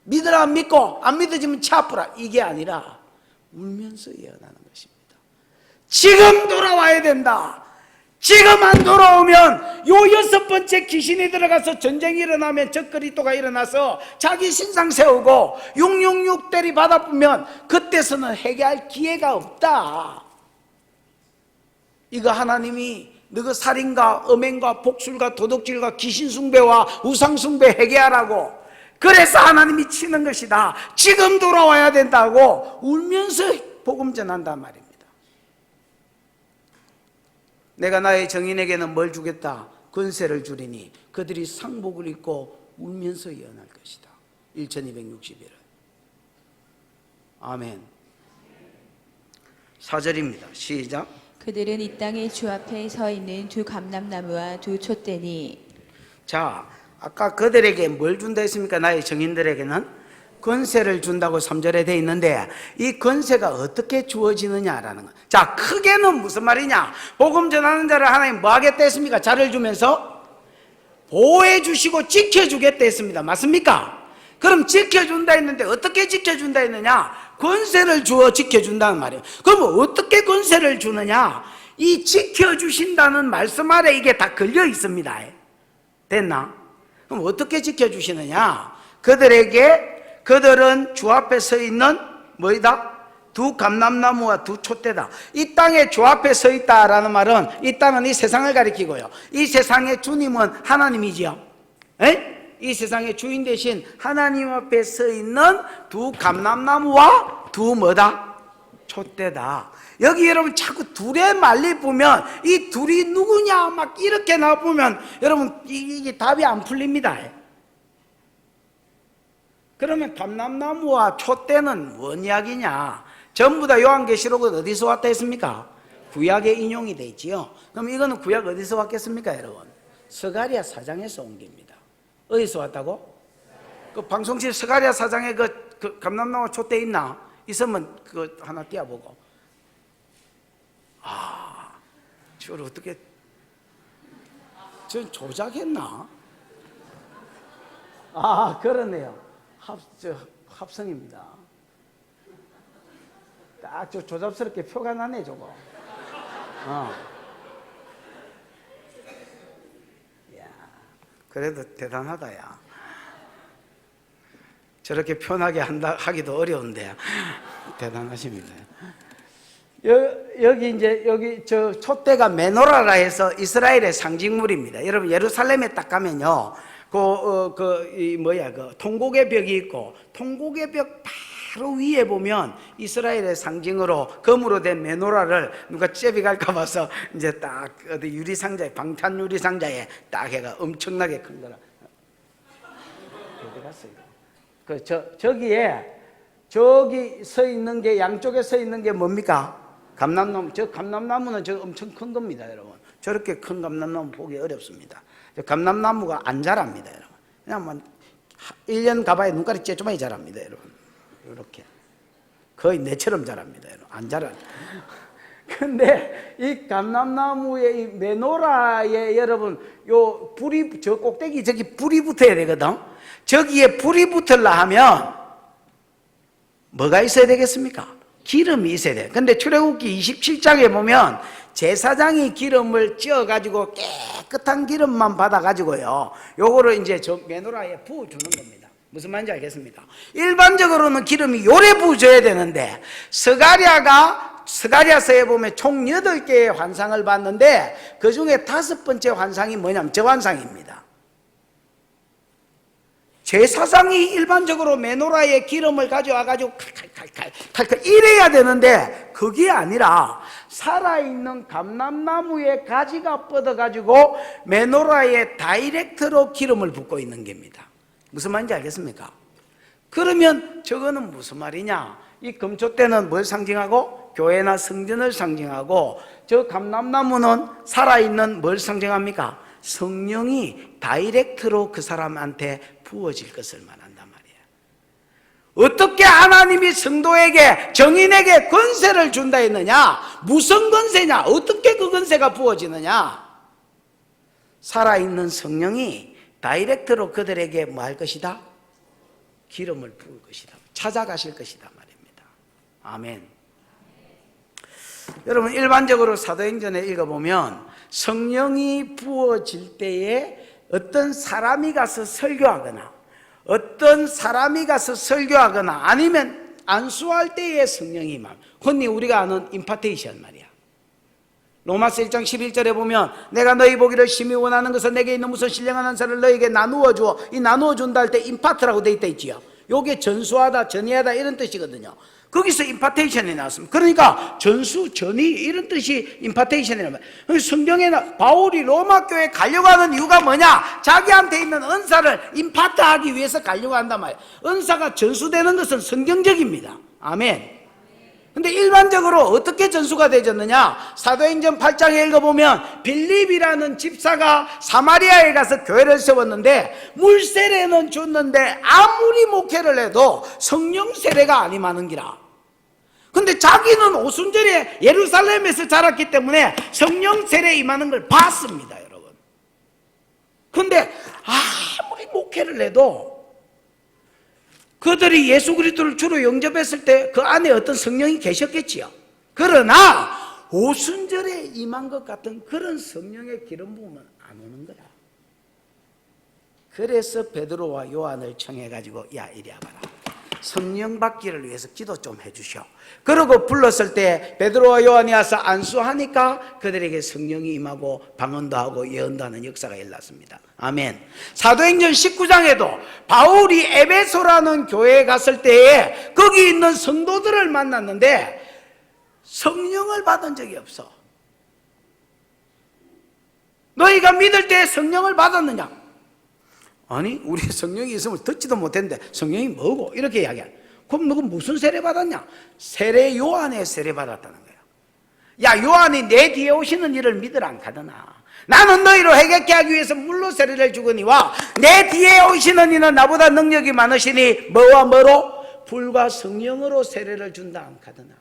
믿으라 믿고 안 믿어지면 차프라. 이게 아니라 울면서 예언하는 것입니다. 지금 돌아와야 된다. 지금 안 돌아오면 요 6번째 귀신이 들어가서 전쟁이 일어나면 적그리스도가 일어나서 자기 신상 세우고 666대리 받아보면 그때서는 회개할 기회가 없다. 이거 하나님이 너그 살인과 음행과 복술과 도둑질과 귀신 숭배와 우상 숭배 회개하라고, 그래서 하나님이 치는 것이다. 지금 돌아와야 된다고 울면서 복음 전한단 말입니다. 내가 나의 정인에게는 뭘 주겠다? 권세를 주리니 그들이 상복을 입고 울면서 예언할 것이다. 1260일은. 아멘. 4절입니다. 시작. 그들은 이 땅의 주 앞에 서 있는 두 감람나무와 두 촛대니. 자, 아까 그들에게 뭘 준다 했습니까? 나의 정인들에게는 권세를 준다고 3절에 되어 있는데 이 권세가 어떻게 주어지느냐라는 거. 자, 크게는 무슨 말이냐? 복음 전하는 자를 하나님 뭐 하겠다 했습니까? 자를 주면서 보호해 주시고 지켜주겠다 했습니다. 맞습니까? 그럼 지켜준다 했는데 어떻게 지켜준다 했느냐? 권세를 주어 지켜준다는 말이에요. 그럼 어떻게 권세를 주느냐? 이 지켜주신다는 말씀 아래 이게 다 걸려 있습니다. 됐나? 그럼 어떻게 지켜주시느냐? 그들은 주 앞에 서 있는 뭐이다? 두 감람나무와 두 촛대다. 이 땅에 주 앞에 서 있다라는 말은 이 땅은 이 세상을 가리키고요. 이 세상의 주님은 하나님이지요. 에? 이 세상의 주인 대신 하나님 앞에 서 있는 두 감람나무와 두 뭐다? 촛대다. 여기 여러분 자꾸 둘의 말리 보면 이 둘이 누구냐 막 이렇게 나보면 여러분 이게 답이 안 풀립니다. 그러면 감람나무와 촛대는 뭔 이야기냐? 전부 다 요한계시록은 어디서 왔다 했습니까? 구약에 인용이 되어 있지요. 그럼 이거는 구약 어디서 왔겠습니까, 여러분? 스가랴 사장에서 온 겁니다. 어디서 왔다고? 그 방송실 스가랴 사장에 그 감람나무 촛대 있나? 있으면 그거 하나 띄워보고. 저걸 어떻게, 전 조작했나? 그러네요. 합성입니다. 딱 조잡스럽게 표가 나네, 저거. 야, 그래도 대단하다, 야. 저렇게 편하게 하기도 어려운데, 대단하십니다. 여기 저 촛대가 메노라라 해서 이스라엘의 상징물입니다. 여러분, 예루살렘에 딱 가면요. 통곡의 벽이 있고, 통곡의 벽 바로 위에 보면 이스라엘의 상징으로 금으로 된 메노라를 누가 잽이 갈까 봐서 이제 딱 어디 유리상자에, 방탄 유리상자에 딱 해가 엄청나게 큰 거라. 어디 갔어요? 저기 서 있는 게, 양쪽에 서 있는 게 뭡니까? 감람나무. 저 감람나무는 저 엄청 큰 겁니다, 여러분. 저렇게 큰 감람나무 보기 어렵습니다. 감람나무가 안 자랍니다, 여러분. 그냥 뭐 1년 가봐야 눈깔이 째조만이 자랍니다, 여러분. 이렇게 거의 내처럼 자랍니다, 여러분. 안 자라. 근데 이 감람나무의 이 메노라에 여러분 요 불이, 저 꼭대기 저기 불이 붙어야 되거든. 저기에 불이 붙으려 하면 뭐가 있어야 되겠습니까? 기름이 있어야 돼요. 근데 출애굽기 27장에 보면 제사장이 기름을 찌어가지고 깨끗한 기름만 받아가지고요, 요거를 이제 저 메노라에 부어주는 겁니다. 무슨 말인지 알겠습니까? 일반적으로는 기름이 요래 부어줘야 되는데, 스가랴서에 보면 총 8개의 환상을 봤는데 그 중에 5번째 환상이 뭐냐면 저 환상입니다. 제사장이 일반적으로 메노라에 기름을 가져와가지고 칼칼칼칼 이래야 되는데 그게 아니라 살아있는 감람나무의 가지가 뻗어가지고 메노라에 다이렉트로 기름을 붓고 있는 겁니다. 무슨 말인지 알겠습니까? 그러면 저거는 무슨 말이냐? 이 금촛대는 뭘 상징하고? 교회나 성전을 상징하고, 저 감람나무는 살아있는 뭘 상징합니까? 성령이 다이렉트로 그 사람한테 부어질 것을 말한단 말이에요. 어떻게 하나님이 성도에게, 정인에게 권세를 준다 했느냐? 무슨 권세냐? 어떻게 그 권세가 부어지느냐? 살아있는 성령이 다이렉트로 그들에게 뭐 할 것이다? 기름을 부을 것이다. 찾아가실 것이다 말입니다. 아멘. 여러분, 일반적으로 사도행전에 읽어보면 성령이 부어질 때에 어떤 사람이 가서 설교하거나 아니면 안수할 때에 성령이 임함. 흔히 우리가 아는 임파테이션 말이야. 로마서 1장 11절에 보면 내가 너희 보기를 심히 원하는 것은 내게 있는 무슨 신령한 은사를 너에게 나누어 주어. 이 나누어 준다 할 때 임파트라고 돼 있다 있지요. 요게 전수하다, 전이하다 이런 뜻이거든요. 거기서 임파테이션이 나왔습니다. 그러니까 전수, 전이 이런 뜻이 임파테이션이란 말이에요. 성경에는 바울이 로마 교회에 가려고 하는 이유가 뭐냐? 자기한테 있는 은사를 임파트하기 위해서 가려고 한단 말이에요. 은사가 전수되는 것은 성경적입니다. 아멘. 근데 일반적으로 어떻게 전수가 되졌느냐? 사도행전 8장에 읽어보면 빌립이라는 집사가 사마리아에 가서 교회를 세웠는데 물세례는 줬는데 아무리 목회를 해도 성령 세례가 안 임하는기라. 근데 자기는 오순절에 예루살렘에서 자랐기 때문에 성령 세례 임하는 걸 봤습니다, 여러분. 근데 아무리 목회를 해도 그들이 예수 그리스도를 주로 영접했을 때 그 안에 어떤 성령이 계셨겠지요. 그러나 오순절에 임한 것 같은 그런 성령의 기름 부음은 안 오는 거야. 그래서 베드로와 요한을 청해가지고 야 이리 와봐라. 성령 받기를 위해서 기도 좀 해주시오. 그러고 불렀을 때 베드로와 요한이 와서 안수하니까 그들에게 성령이 임하고 방언도 하고 예언도 하는 역사가 일어났습니다. 아멘. 사도행전 19장에도 바울이 에베소라는 교회에 갔을 때에 거기 있는 성도들을 만났는데 성령을 받은 적이 없어. 너희가 믿을 때 성령을 받았느냐? 아니, 우리 성령이 있으면 듣지도 못했는데 성령이 뭐고? 이렇게 이야기해. 그럼 너가 무슨 세례 받았냐? 세례 요한의 세례 받았다는 거야. 야, 요한이 내 뒤에 오시는 이를 믿으라 안 가더나. 나는 너희로 해결케 하기 위해서 물로 세례를 주거니와 내 뒤에 오시는 이는 나보다 능력이 많으시니 뭐와 뭐로? 불과 성령으로 세례를 준다 안 가더나.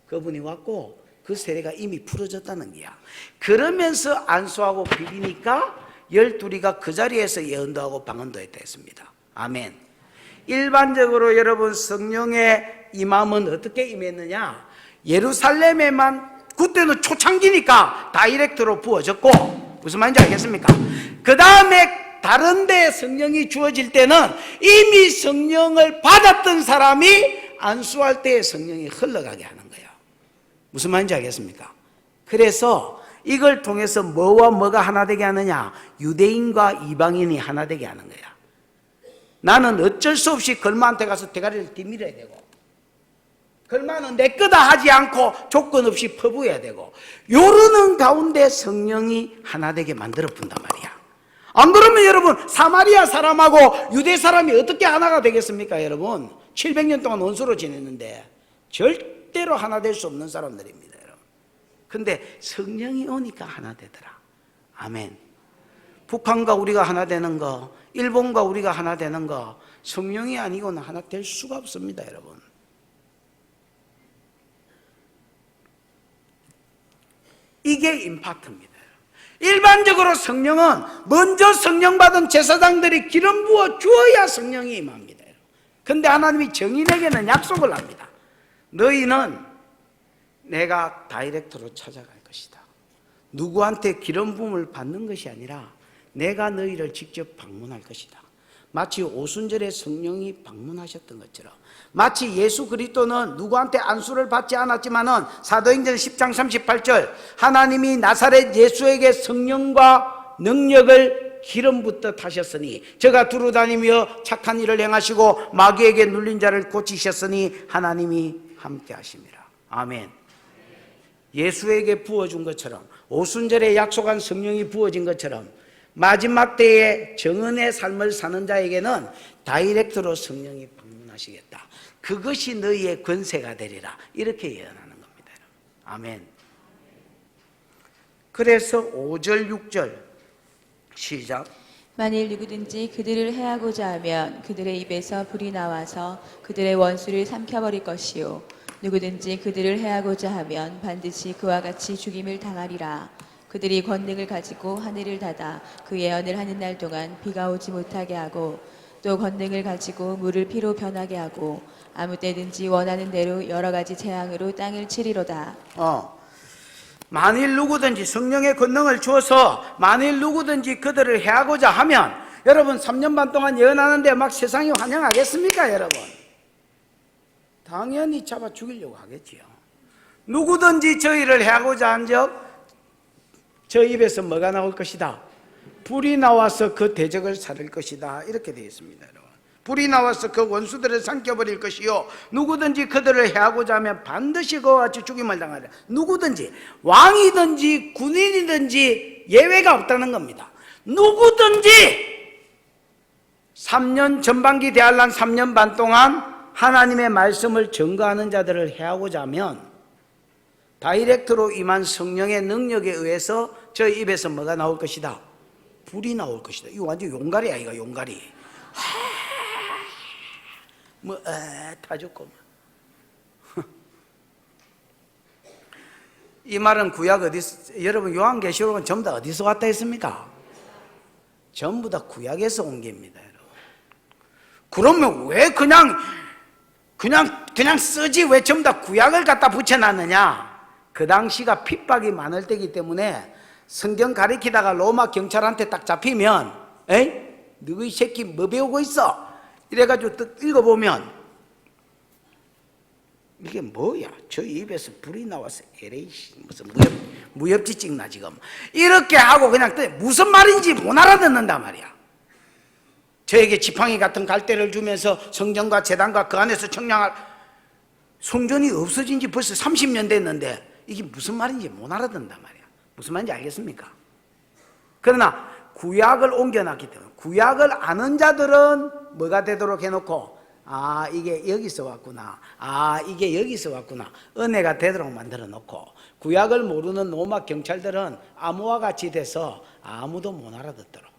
그분이 왔고 그 세례가 이미 풀어졌다는 거야. 그러면서 안수하고 비비니까 12이가 그 자리에서 예언도 하고 방언도 했다 했습니다. 아멘. 일반적으로 여러분 성령의 임함은 어떻게 임했느냐? 예루살렘에만 그때는 초창기니까 다이렉트로 부어졌고, 무슨 말인지 알겠습니까? 그 다음에 다른 데 성령이 주어질 때는 이미 성령을 받았던 사람이 안수할 때 성령이 흘러가게 하는 거예요. 무슨 말인지 알겠습니까? 그래서 이걸 통해서 뭐와 뭐가 하나 되게 하느냐? 유대인과 이방인이 하나 되게 하는 거야. 나는 어쩔 수 없이 걸마한테 가서 대가리를 뒤밀어야 되고, 걸마는 내 거다 하지 않고 조건 없이 퍼부어야 되고, 요러는 가운데 성령이 하나 되게 만들어 본단 말이야. 안 그러면 여러분 사마리아 사람하고 유대 사람이 어떻게 하나가 되겠습니까? 여러분 700년 동안 원수로 지냈는데 절대로 하나 될 수 없는 사람들입니다. 여러분. 근데 성령이 오니까 하나 되더라. 아멘. 북한과 우리가 하나 되는 거, 일본과 우리가 하나 되는 거, 성령이 아니고는 하나 될 수가 없습니다. 여러분. 이게 임파트입니다. 일반적으로 성령은 먼저 성령 받은 제사장들이 기름 부어 주어야 성령이 임합니다. 그런데 하나님이 정인에게는 약속을 합니다. 너희는 내가 다이렉트로 찾아갈 것이다. 누구한테 기름 부음을 받는 것이 아니라 내가 너희를 직접 방문할 것이다. 마치 오순절에 성령이 방문하셨던 것처럼, 마치 예수 그리스도는 누구한테 안수를 받지 않았지만은 사도행전 10장 38절 하나님이 나사렛 예수에게 성령과 능력을 기름 붓듯 하셨으니 저가 두루 다니며 착한 일을 행하시고 마귀에게 눌린 자를 고치셨으니 하나님이 함께 하심이라. 아멘. 예수에게 부어준 것처럼, 오순절에 약속한 성령이 부어진 것처럼 마지막 때에 정은의 삶을 사는 자에게는 다이렉트로 성령이 방문하시겠다. 그것이 너희의 권세가 되리라. 이렇게 예언하는 겁니다. 아멘. 그래서 5절 6절 시작. 만일 누구든지 그들을 해하고자 하면 그들의 입에서 불이 나와서 그들의 원수를 삼켜버릴 것이요 누구든지 그들을 해하고자 하면 반드시 그와 같이 죽임을 당하리라. 그들이 권능을 가지고 하늘을 닫아 그 예언을 하는 날 동안 비가 오지 못하게 하고 또 권능을 가지고 물을 피로 변하게 하고 아무 때든지 원하는 대로 여러 가지 재앙으로 땅을 치리로다. 만일 누구든지 성령의 권능을 주어서 만일 누구든지 그들을 해하고자 하면, 여러분 3년 반 동안 예언하는데 막 세상이 환영하겠습니까? 여러분 당연히 잡아 죽이려고 하겠지요. 누구든지 저희를 해하고자 한적 저 입에서 뭐가 나올 것이다? 불이 나와서 그 대적을 살릴 것이다. 이렇게 되어 있습니다. 여러분. 불이 나와서 그 원수들을 삼켜버릴 것이요 누구든지 그들을 해하고자 하면 반드시 그와 같이 죽임을 당하리라. 누구든지, 왕이든지 군인이든지 예외가 없다는 겁니다. 누구든지 3년 전반기 대환란 3년 반 동안 하나님의 말씀을 증거하는 자들을 해하고자 하면 다이렉트로 임한 성령의 능력에 의해서 저 입에서 뭐가 나올 것이다? 불이 나올 것이다. 이거 완전 용가리야. 이거 용가리. 다 죽고. 이 말은 구약 어디서, 여러분 요한계시록은 전부 다 어디서 왔다 했습니까? 전부 다 구약에서 온 게입니다. 여러분. 그러면 왜 그냥 쓰지 왜 전부 다 구약을 갖다 붙여놨느냐? 그 당시가 핍박이 많을 때이기 때문에 성경 가리키다가 로마 경찰한테 딱 잡히면, 에이? 너희 새끼 뭐 배우고 있어? 이래가지고 또 읽어보면 이게 뭐야? 저 입에서 불이 나왔어. 에레이 무슨 무협지 찍나 지금. 이렇게 하고 그냥 무슨 말인지 못 알아듣는단 말이야. 저에게 지팡이 같은 갈대를 주면서 성전과 제단과 그 안에서 청량할 성전이 없어진 지 벌써 30년 됐는데 이게 무슨 말인지 못 알아듣는단 말이야. 무슨 말인지 알겠습니까? 그러나 구약을 옮겨놨기 때문에 구약을 아는 자들은 뭐가 되도록 해놓고 아 이게 여기서 왔구나, 아 이게 여기서 왔구나, 은혜가 되도록 만들어 놓고, 구약을 모르는 로마 경찰들은 암호와 같이 돼서 아무도 못 알아듣도록.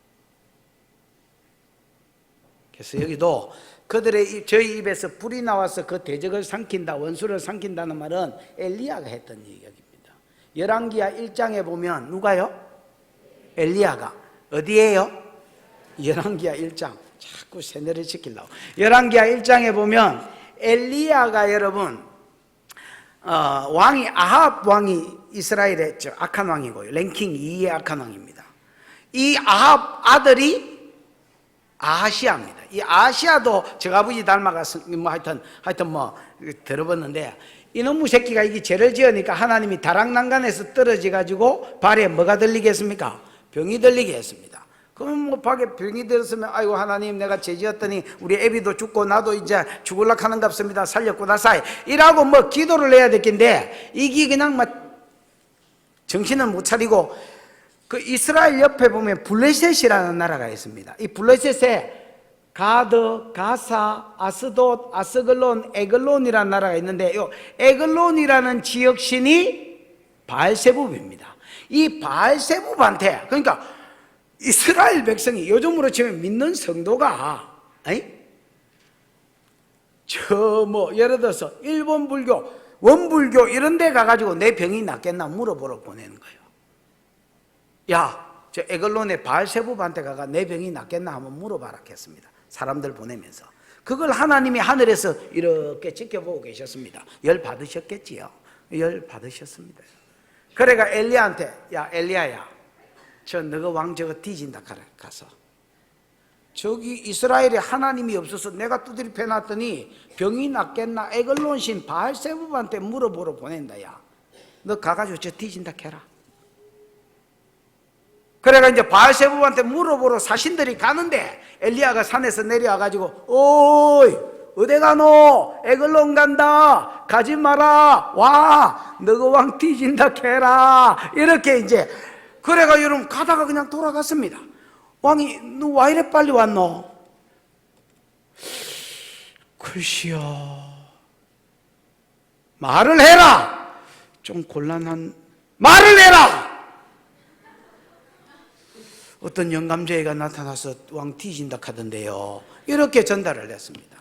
그래서 여기도 그들의 저희 입에서 불이 나와서 그 대적을 삼킨다, 원수를 삼킨다는 말은 엘리야가 했던 얘기입니다. 열왕기하 1장에 보면 누가요? 엘리야가. 어디에요? 열왕기하 1장. 자꾸 세뇌를 시키려고. 열왕기하 1장에 보면 엘리야가 여러분 왕이 아합 왕이 이스라엘의 악한 왕이고요. 랭킹 2위의 악한 왕입니다. 이 아합 아들이 아하시아입니다. 이 아하시아도 저 아버지 닮아가서 하여튼 들어봤는데 이놈의 새끼가 이게 죄를 지으니까 하나님이 다락난간에서 떨어져 가지고 발에 뭐가 들리겠습니까? 병이 들리게 했습니다. 그럼 뭐 밖에 병이 들었으면 아이고 하나님 내가 죄 지었더니 우리 애비도 죽고 나도 이제 죽을락 하는 갑습니다. 살렸고 나사이 이라고 뭐 기도를 해야 될 텐데 이게 그냥 막 정신을 못 차리고 그 이스라엘 옆에 보면 블레셋이라는 나라가 있습니다. 이 블레셋에 가드, 가사, 아스돗, 아스글론, 에글론이라는 나라가 있는데 이 에글론이라는 지역신이 바알세붑입니다. 이 바알세붑한테 그러니까 이스라엘 백성이 요즘으로 치면 믿는 성도가 저 뭐 예를 들어서 일본 불교, 원불교 이런 데 가가지고 내 병이 낫겠나 물어보러 보내는 거예요. 야, 저 에글론의 바알세붑한테 가가 내 병이 낫겠나 한번 물어봐라 했습니다. 사람들 보내면서 그걸 하나님이 하늘에서 이렇게 지켜보고 계셨습니다. 열 받으셨겠지요. 열 받으셨습니다. 그래가 엘리야한테 야 엘리야야 저 너가 왕 저거 뒤진다 가서 저기 이스라엘에 하나님이 없어서 내가 두드려 패놨더니 병이 낫겠나 에글론신 바알세붑한테 물어보러 보낸다. 야 너 가가지고 저 뒤진다 캐라. 그래가 이제 바알세붑한테 물어보러 사신들이 가는데 엘리야가 산에서 내려와가지고 오이 어디 가노? 에글론 간다. 가지 마라. 와 너가 왕 뒤진다 캐라. 이렇게 이제 그래가 여러분 가다가 그냥 돌아갔습니다. 왕이 너 와 이래 빨리 왔노? 글쎄요 말을 해라. 좀 곤란한 말을 해라. 어떤 영감쟁이가 나타나서 왕 뒤진다 하던데요. 이렇게 전달을 했습니다.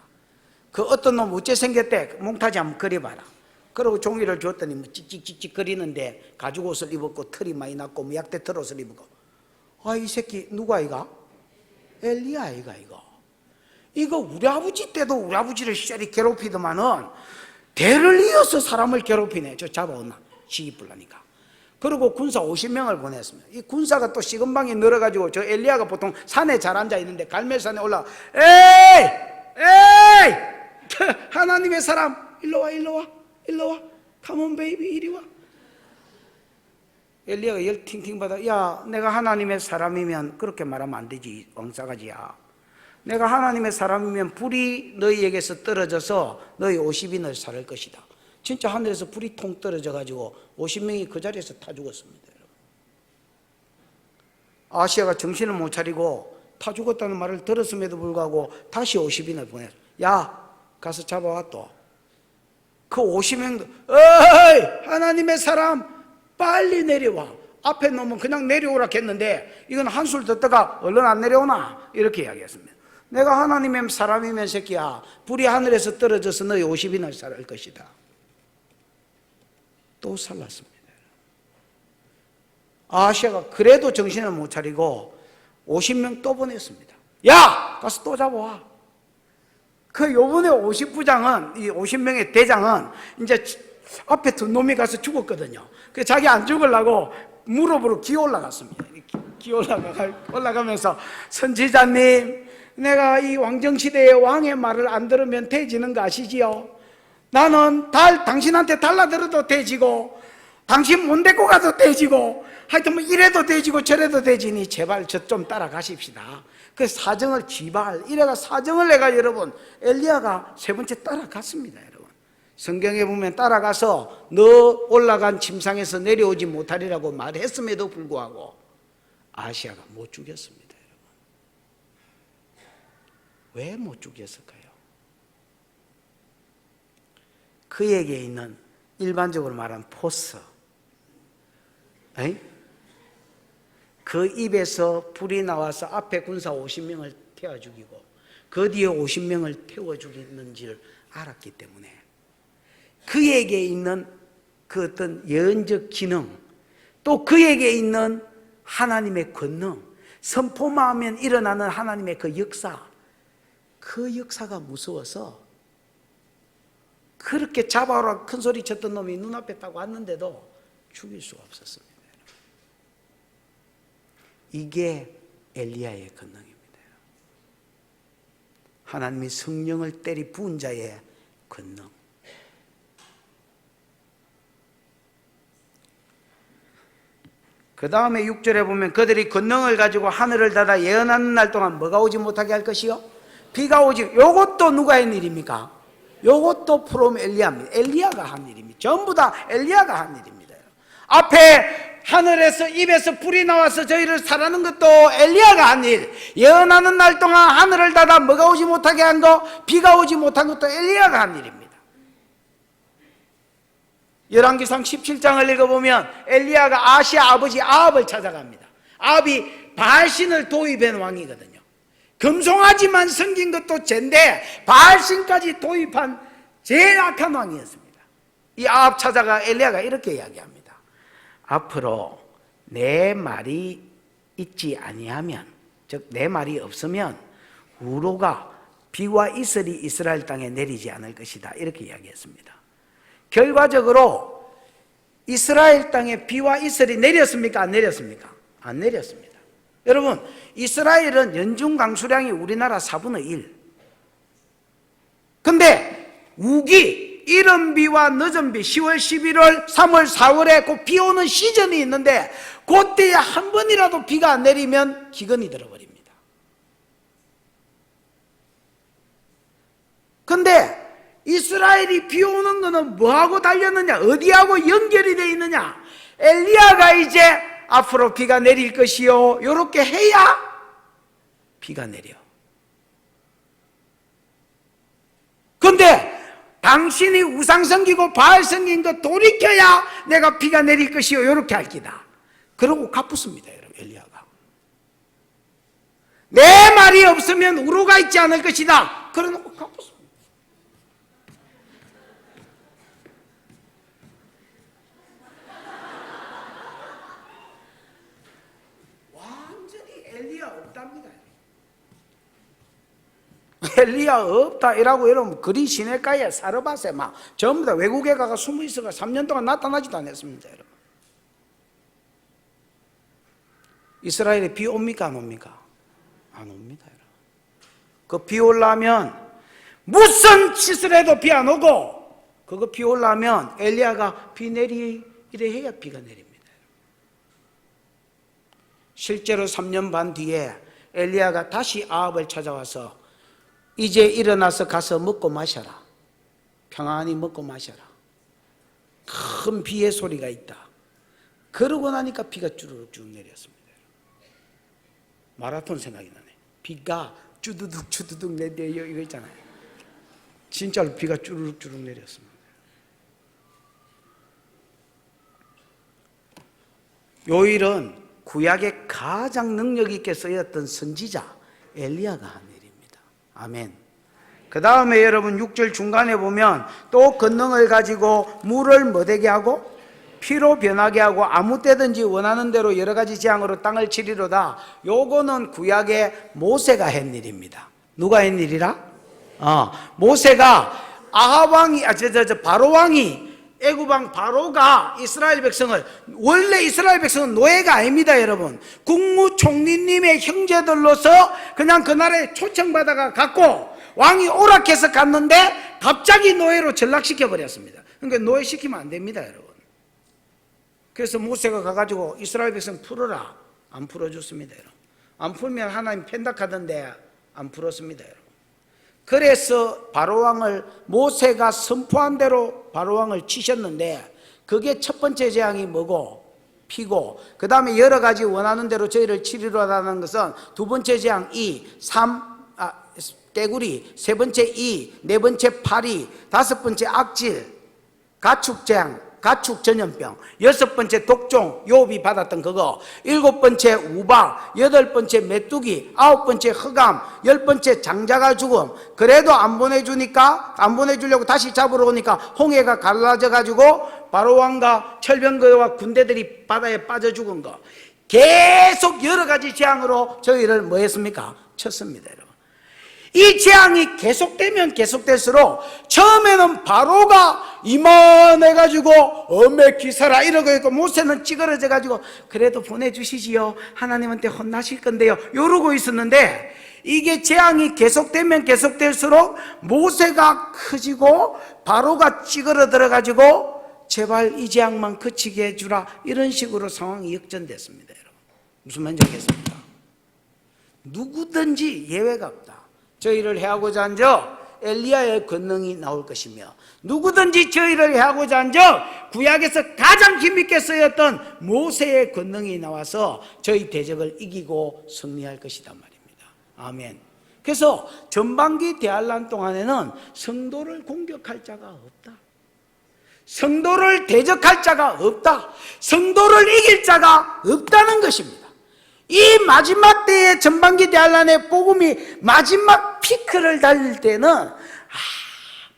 그 어떤 놈 어째 생겼대? 몽타주 한번 그려봐라. 그러고 종이를 줬더니 뭐 찍찍찍찍 거리는데 가죽 옷을 입었고 털이 많이 났고 뭐 약대 털옷을 입었고 아 이 새끼 누가 이가? 엘리야 이가 이거 우리 아버지 때도 우리 아버지를 시절이 괴롭히더만은 대를 이어서 사람을 괴롭히네. 저 잡아오나 시기불라니까. 그리고 군사 50명을 보냈습니다. 이 군사가 또 시금방에 늘어가지고 저 엘리야가 보통 산에 잘 앉아 있는데 갈멜산에 올라 에이 하나님의 사람 일로 와 come on baby 이리 와. 엘리야가 열 팅팅 받아 야 내가 하나님의 사람이면 그렇게 말하면 안 되지 왕싸가지야. 내가 하나님의 사람이면 불이 너희에게서 떨어져서 너희 50인을 살을 것이다. 진짜 하늘에서 불이 통 떨어져 가지고 50명이 그 자리에서 타 죽었습니다. 아시아가 정신을 못 차리고 타 죽었다는 말을 들었음에도 불구하고 다시 50인을 보냈어. 야 가서 잡아와 또. 그 50명도 어이 하나님의 사람 빨리 내려와. 앞에 놈은 그냥 내려오라 했는데 이건 한술 듣다가 얼른 안 내려오나 이렇게 이야기했습니다. 내가 하나님의 사람이면 새끼야 불이 하늘에서 떨어져서 너희 50인을 살을 것이다. 또 살랐습니다. 아시아가 그래도 정신을 못 차리고 50명 또 보냈습니다. 야 가서 또 잡아와. 그 요번에 50부장은 이 50명의 대장은 이제 앞에 두 놈이 가서 죽었거든요. 그 자기 안 죽으려고 무릎으로 기어 올라갔습니다. 기어 올라가면서 선지자님 내가 이 왕정시대의 왕의 말을 안 들으면 돼지는 거 아시지요? 나는 당신한테 달라들어도 돼지고 당신 못 데리고 가도 돼지고 하여튼 뭐 이래도 돼지고 저래도 돼지니 제발 저 좀 따라가십시다. 그 사정을 이래가 사정을 내가 여러분 엘리야가 세 번째 따라갔습니다. 여러분 성경에 보면 따라가서 너 올라간 침상에서 내려오지 못하리라고 말했음에도 불구하고 아하시야가 못 죽였습니다. 여러분 왜 못 죽였을까요? 그에게 있는 일반적으로 말하는 포스, 그 입에서 불이 나와서 앞에 군사 50명을 태워 죽이고 그 뒤에 50명을 태워 죽이는지를 알았기 때문에 그에게 있는 그 어떤 예언적 기능, 또 그에게 있는 하나님의 권능, 선포만 하면 일어나는 하나님의 그 역사가 무서워서 그렇게 잡아오라 큰 소리 쳤던 놈이 눈앞에 딱 왔는데도 죽일 수가 없었습니다. 이게 엘리야의 권능입니다. 하나님이 성령을 때리 부은 자의 권능. 그 다음에 6절에 보면 그들이 권능을 가지고 하늘을 닫아 예언하는 날 동안 뭐가 오지 못하게 할 것이요? 비가 오지. 요것도 누가 한 일입니까? 요것도 프롬 엘리야입니다. 엘리야가 한 일입니다. 전부 다 엘리야가 한 일입니다. 앞에 하늘에서 입에서 불이 나와서 저희를 살하는 것도 엘리야가 한 일. 예언하는 날 동안 하늘을 닫아 뭐가 오지 못하게 한 거, 비가 오지 못한 것도 엘리야가 한 일입니다. 열왕기상 17장을 읽어보면 엘리야가 아하시야 아버지 아합을 찾아갑니다. 아합이 바알신을 도입한 왕이거든요. 금송아지만 섬긴 것도 죄인데 바알신까지 도입한 제일 악한 왕이었습니다. 이 아합 찾아가 엘리야가 이렇게 이야기합니다. 앞으로 내 말이 있지 아니하면, 즉 내 말이 없으면 우로가 비와 이슬이 이스라엘 땅에 내리지 않을 것이다. 이렇게 이야기했습니다. 결과적으로 이스라엘 땅에 비와 이슬이 내렸습니까? 안 내렸습니까? 안 내렸습니다. 여러분, 이스라엘은 연중 강수량이 우리나라 4분의 1. 근데 우기, 이른 비와 늦은 비, 10월, 11월, 3월, 4월에 그 비 오는 시즌이 있는데 그때에 한 번이라도 비가 안 내리면 기근이 들어버립니다. 근데 이스라엘이 비 오는 거는 뭐하고 달렸느냐? 어디하고 연결이 되어 있느냐? 엘리야가 이제 앞으로 비가 내릴 것이요, 이렇게 해야 비가 내려. 근데 당신이 우상 섬기고 바알 섬긴 거 돌이켜야 내가 비가 내릴 것이요, 이렇게 할 기다. 그러고 갚았습니다, 여러분. 엘리야가 내 말이 없으면 우로가 있지 않을 것이다. 그러놓고 갚았습니다. 엘리야 없답니다. 엘리야 없다 이라고 여러분 그리 시내가에 사르밧에 막 전부 다 외국에 가가 숨어 있어가 3년 동안 나타나지도 않았습니다. 여러분 이스라엘에 비 옵니까 안 옵니까? 안 옵니다. 여러분 그 비 올라면 무슨 짓을 해도 비 안 오고, 그거 비 올라면 엘리야가 비 내리 이래 해야 비가 내립니다. 실제로 3년 반 뒤에 엘리야가 다시 아합을 찾아와서 이제 일어나서 가서 먹고 마셔라. 평안히 먹고 마셔라. 큰 비의 소리가 있다. 그러고 나니까 비가 주르륵 내렸습니다. 마라톤 생각이 나네. 비가 주두둑 내려요 이거 있잖아요. 진짜로 비가 주르륵 내렸습니다. 요 일은 구약의 가장 능력 있게 쓰였던 선지자 엘리야가 한 일입니다. 아멘. 그 다음에 여러분 6절 중간에 보면 또 권능을 가지고 물을 뭐되게 하고 피로 변하게 하고 아무 때든지 원하는 대로 여러 가지 재앙으로 땅을 치리로다. 요거는 구약의 모세가 한 일입니다. 누가 한 일이라? 모세가 아합 왕이 바로 왕이 애굽왕 바로가 이스라엘 백성을, 원래 이스라엘 백성은 노예가 아닙니다 여러분. 국무총리님의 형제들로서 그냥 그 나라에 초청받아가 갔고 왕이 오락해서 갔는데 갑자기 노예로 전락시켜 버렸습니다. 그러니까 노예시키면 안 됩니다 여러분. 그래서 모세가 가가지고 이스라엘 백성 풀어라, 안 풀어줬습니다 여러분. 안 풀면 하나님 펜닥하던데 안 풀었습니다 여러분. 그래서 바로왕을, 모세가 선포한 대로 바로왕을 치셨는데, 그게 첫 번째 재앙이 뭐고? 피고, 그 다음에 여러 가지 원하는 대로 저희를 치리로 하라는 것은 두 번째 재앙 떼구리, 세 번째 네 번째 파리, 다섯 번째 악질, 가축재앙, 가축 전염병, 여섯 번째 독종, 욥이 받았던 그거, 일곱 번째 우박, 여덟 번째 메뚜기, 아홉 번째 흑암, 열 번째 장자가 죽음. 그래도 안 보내주니까, 안 보내주려고 다시 잡으러 오니까 홍해가 갈라져 가지고 바로왕과 철병거와 군대들이 바다에 빠져 죽은 거, 계속 여러 가지 재앙으로 저희를 뭐 했습니까? 쳤습니다 여러분. 이 재앙이 계속되면 계속될수록, 처음에는 바로가 이만해가지고 엄에 기사라 이러고 있고, 모세는 찌그러져가지고 그래도 보내주시지요, 하나님한테 혼나실 건데요, 이러고 있었는데, 이게 재앙이 계속되면 계속될수록 모세가 커지고 바로가 찌그러들어가지고 제발 이 재앙만 그치게 해주라, 이런 식으로 상황이 역전됐습니다 여러분. 무슨 말인지 알겠습니까? 누구든지 예외가 없다. 저희를 해하고자 한 적 엘리야의 권능이 나올 것이며, 누구든지 저희를 해하고자 한 적 구약에서 가장 힘있게 쓰였던 모세의 권능이 나와서 저희 대적을 이기고 승리할 것이단 말입니다. 아멘. 그래서 전반기 대환란 동안에는 성도를 공격할 자가 없다, 성도를 대적할 자가 없다, 성도를 이길 자가 없다는 것입니다. 이 마지막 때의 전반기 대환란의 복음이 마지막 피크를 달릴 때는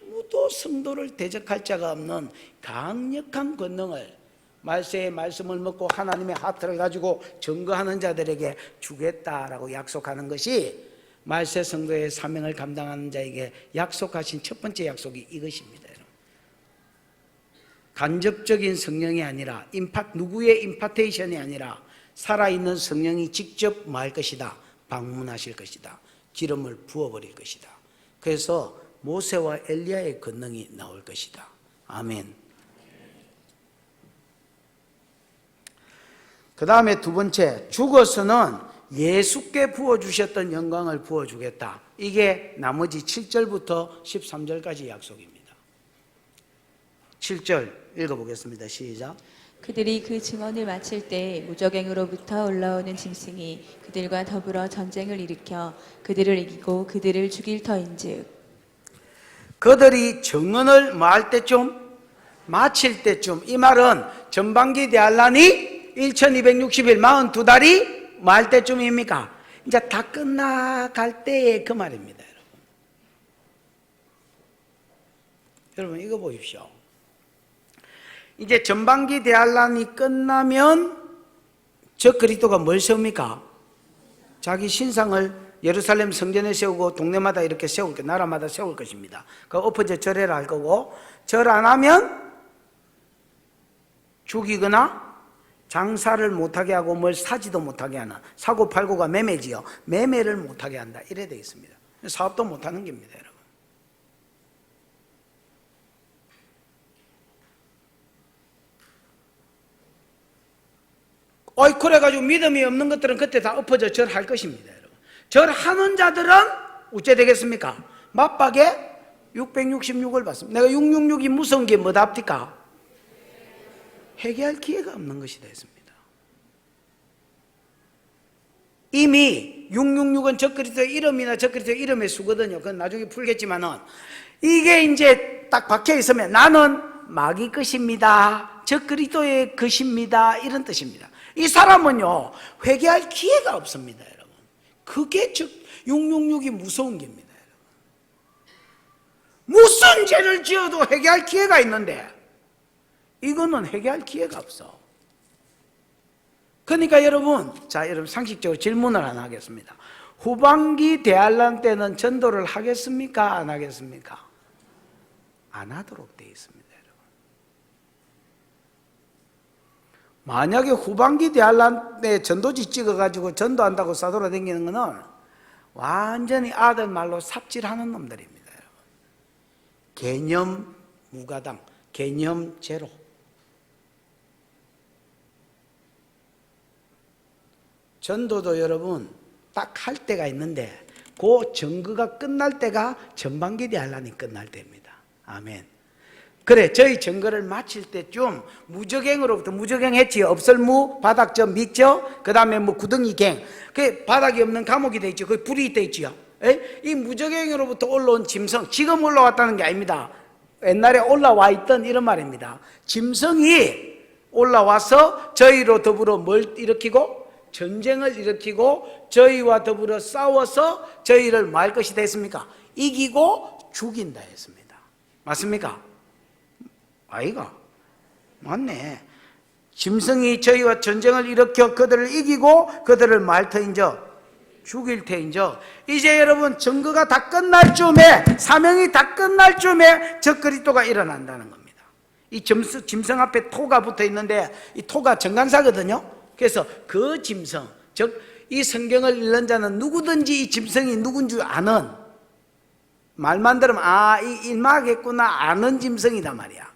아무도 성도를 대적할 자가 없는 강력한 권능을, 말세의 말씀을 먹고 하나님의 하트를 가지고 증거하는 자들에게 주겠다라고 약속하는 것이 말세 성도의 사명을 감당하는 자에게 약속하신 첫 번째 약속이 이것입니다. 간접적인 성령이 아니라, 누구의 임파테이션이 아니라 살아있는 성령이 직접 뭐 할 것이다? 방문하실 것이다. 기름을 부어버릴 것이다. 그래서 모세와 엘리야의 권능이 나올 것이다. 아멘. 그 다음에 두 번째, 죽어서는 예수께 부어주셨던 영광을 부어주겠다. 이게 나머지 7절부터 13절까지 약속입니다. 7절 읽어보겠습니다. 시작. 그들이 그 증언을 마칠 때 무적행으로부터 올라오는 짐승이 그들과 더불어 전쟁을 일으켜 그들을 이기고 그들을 죽일 터인즉, 그들이 증언을 뭐 할 때쯤? 마칠 때쯤. 이 말은 전반기 대환란이 1260일 42달이 뭐 할 때쯤입니까? 이제 다 끝나갈 때의 그 말입니다 여러분 이거 보십시오. 이제 전반기 대환란이 끝나면 저 그리스도가 뭘 세웁니까? 자기 신상을 예루살렘 성전에 세우고 동네마다 이렇게 세울 것, 나라마다 세울 것입니다. 그 엎어져 절해라 할 거고, 절 안 하면 죽이거나 장사를 못하게 하고 뭘 사지도 못하게 하는, 사고 팔고가 매매지요. 매매를 못하게 한다. 이래 되어 있습니다. 사업도 못하는 겁니다 여러분. 어이 그래가지고 믿음이 없는 것들은 그때 다 엎어져 절할 것입니다 여러분. 절하는 자들은 어째 되겠습니까? 맞박에 666을 받습니다. 내가 666이 무서운 게 뭐답니까? 회개할 기회가 없는 것이 됐습니다. 이미 666은 적그리스도의 이름이나 적그리스도의 이름의 수거든요. 그건 나중에 풀겠지만은, 이게 이제 딱 박혀 있으면 나는 마귀 것입니다, 적그리스도의 것입니다, 이런 뜻입니다. 이 사람은요 회개할 기회가 없습니다 여러분. 그게 즉 666이 무서운 겁니다 여러분. 무슨 죄를 지어도 회개할 기회가 있는데 이거는 회개할 기회가 없어. 그러니까 여러분, 자 여러분 상식적으로 질문을 하나 하겠습니다. 후반기 대환란 때는 전도를 하겠습니까? 안 하겠습니까? 안 하도록 되어 있습니다 여러분. 만약에 후반기 대환란에 전도지 찍어가지고 전도한다고 싸돌아다니는 거는 완전히 아들 말로 삽질하는 놈들입니다, 여러분. 개념 무가당, 개념 제로. 전도도 여러분 딱 할 때가 있는데 그 증거가 끝날 때가 전반기 대환란이 끝날 때입니다. 아멘. 그래, 저희 증거를 마칠 때쯤 무적행으로부터 무적행했지. 없설무, 바닥점, 밑죠. 그 다음에 뭐 구덩이갱. 그 바닥이 없는 감옥이 돼 있죠. 그 불이 돼 있지요. 이 무적행으로부터 올라온 짐승, 지금 올라왔다는 게 아닙니다. 옛날에 올라와 있던 이런 말입니다. 짐승이 올라와서 저희로 더불어 뭘 일으키고 전쟁을 일으키고 저희와 더불어 싸워서 저희를 뭐 할 것이 됐습니까? 이기고 죽인다 했습니다. 맞습니까? 아이가 맞네. 짐승이 저희와 전쟁을 일으켜 그들을 이기고 그들을 말 터인저 죽일 터인저. 이제 여러분 증거가 다 끝날 쯤에, 사명이 다 끝날 쯤에 적그리스도가 일어난다는 겁니다. 이 짐승 앞에 토가 붙어 있는데 이 토가 정간사거든요. 그래서 그 짐승, 즉 이 성경을 읽는 자는 누구든지 이 짐승이 누군 줄 아는, 말만 들으면 이 일막했구나 아는 짐승이다 말이야.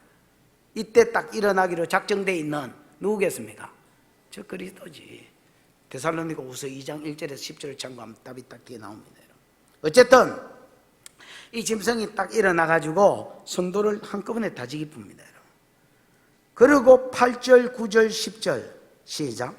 이때 딱 일어나기로 작정되어 있는 누구겠습니까? 저 그리스도지. 데살로니가후서 2장 1절에서 10절을 참고하면 답이 딱 뒤에 나옵니다. 어쨌든 이 짐승이 딱 일어나가지고 성도를 한꺼번에 다지기 풉니다. 그리고 8절, 9절, 10절 시작.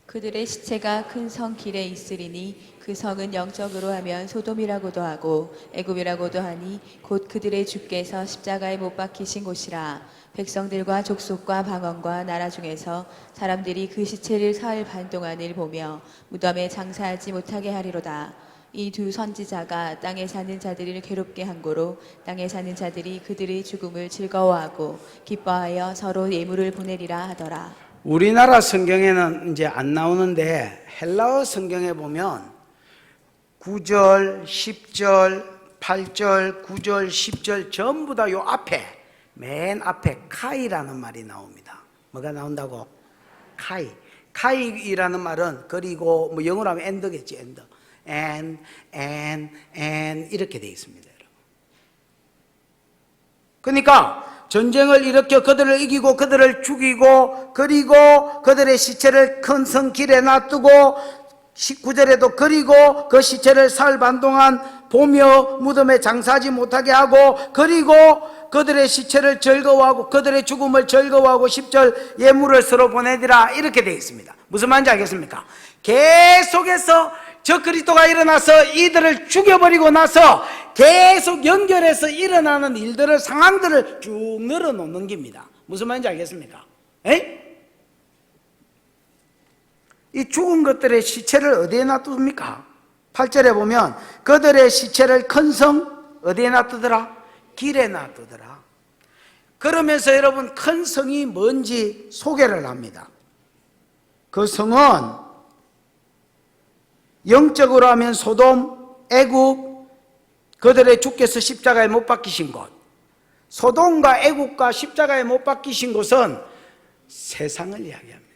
그들의 시체가 큰 성 길에 있으리니 그 성은 영적으로 하면 소돔이라고도 하고 애굽이라고도 하니 곧 그들의 주께서 십자가에 못 박히신 곳이라. 백성들과 족속과 방언과 나라 중에서 사람들이 그 시체를 사흘 반 동안을 보며 무덤에 장사하지 못하게 하리로다. 이 두 선지자가 땅에 사는 자들을 괴롭게 한 고로 땅에 사는 자들이 그들의 죽음을 즐거워하고 기뻐하여 서로 예물을 보내리라 하더라. 우리나라 성경에는 이제 안 나오는데 헬라어 성경에 보면 9절, 10절, 8절, 9절, 10절 전부 다 요 앞에, 맨 앞에 카이라는 말이 나옵니다. 뭐가 나온다고? 카이. 카이라는 말은 그리고 뭐 영어로 하면 엔드겠지, 엔드. and 이렇게 되어 있습니다. 그러니까 전쟁을 일으켜 그들을 이기고 그들을 죽이고 그리고 그들의 시체를 큰 성 길에 놔두고 19절에도 그리고 그 시체를 사흘 반 동안 보며 무덤에 장사하지 못하게 하고 그리고 그들의 시체를 즐거워하고 그들의 죽음을 즐거워하고 10절 예물을 서로 보내리라 이렇게 되어 있습니다. 무슨 말인지 알겠습니까? 계속해서 저 그리스도가 일어나서 이들을 죽여버리고 나서 계속 연결해서 일어나는 일들을, 상황들을 쭉 늘어놓는 겁니다. 무슨 말인지 알겠습니까? 이 죽은 것들의 시체를 어디에 놔둡니까? 8절에 보면 그들의 시체를 큰 성 어디에 놔두더라? 길에 놔두더라. 그러면서 여러분 큰 성이 뭔지 소개를 합니다. 그 성은 영적으로 하면 소돔, 애굽, 그들의 주께서 십자가에 못 박히신 곳. 소돔과 애굽과 십자가에 못 박히신 곳은 세상을 이야기합니다.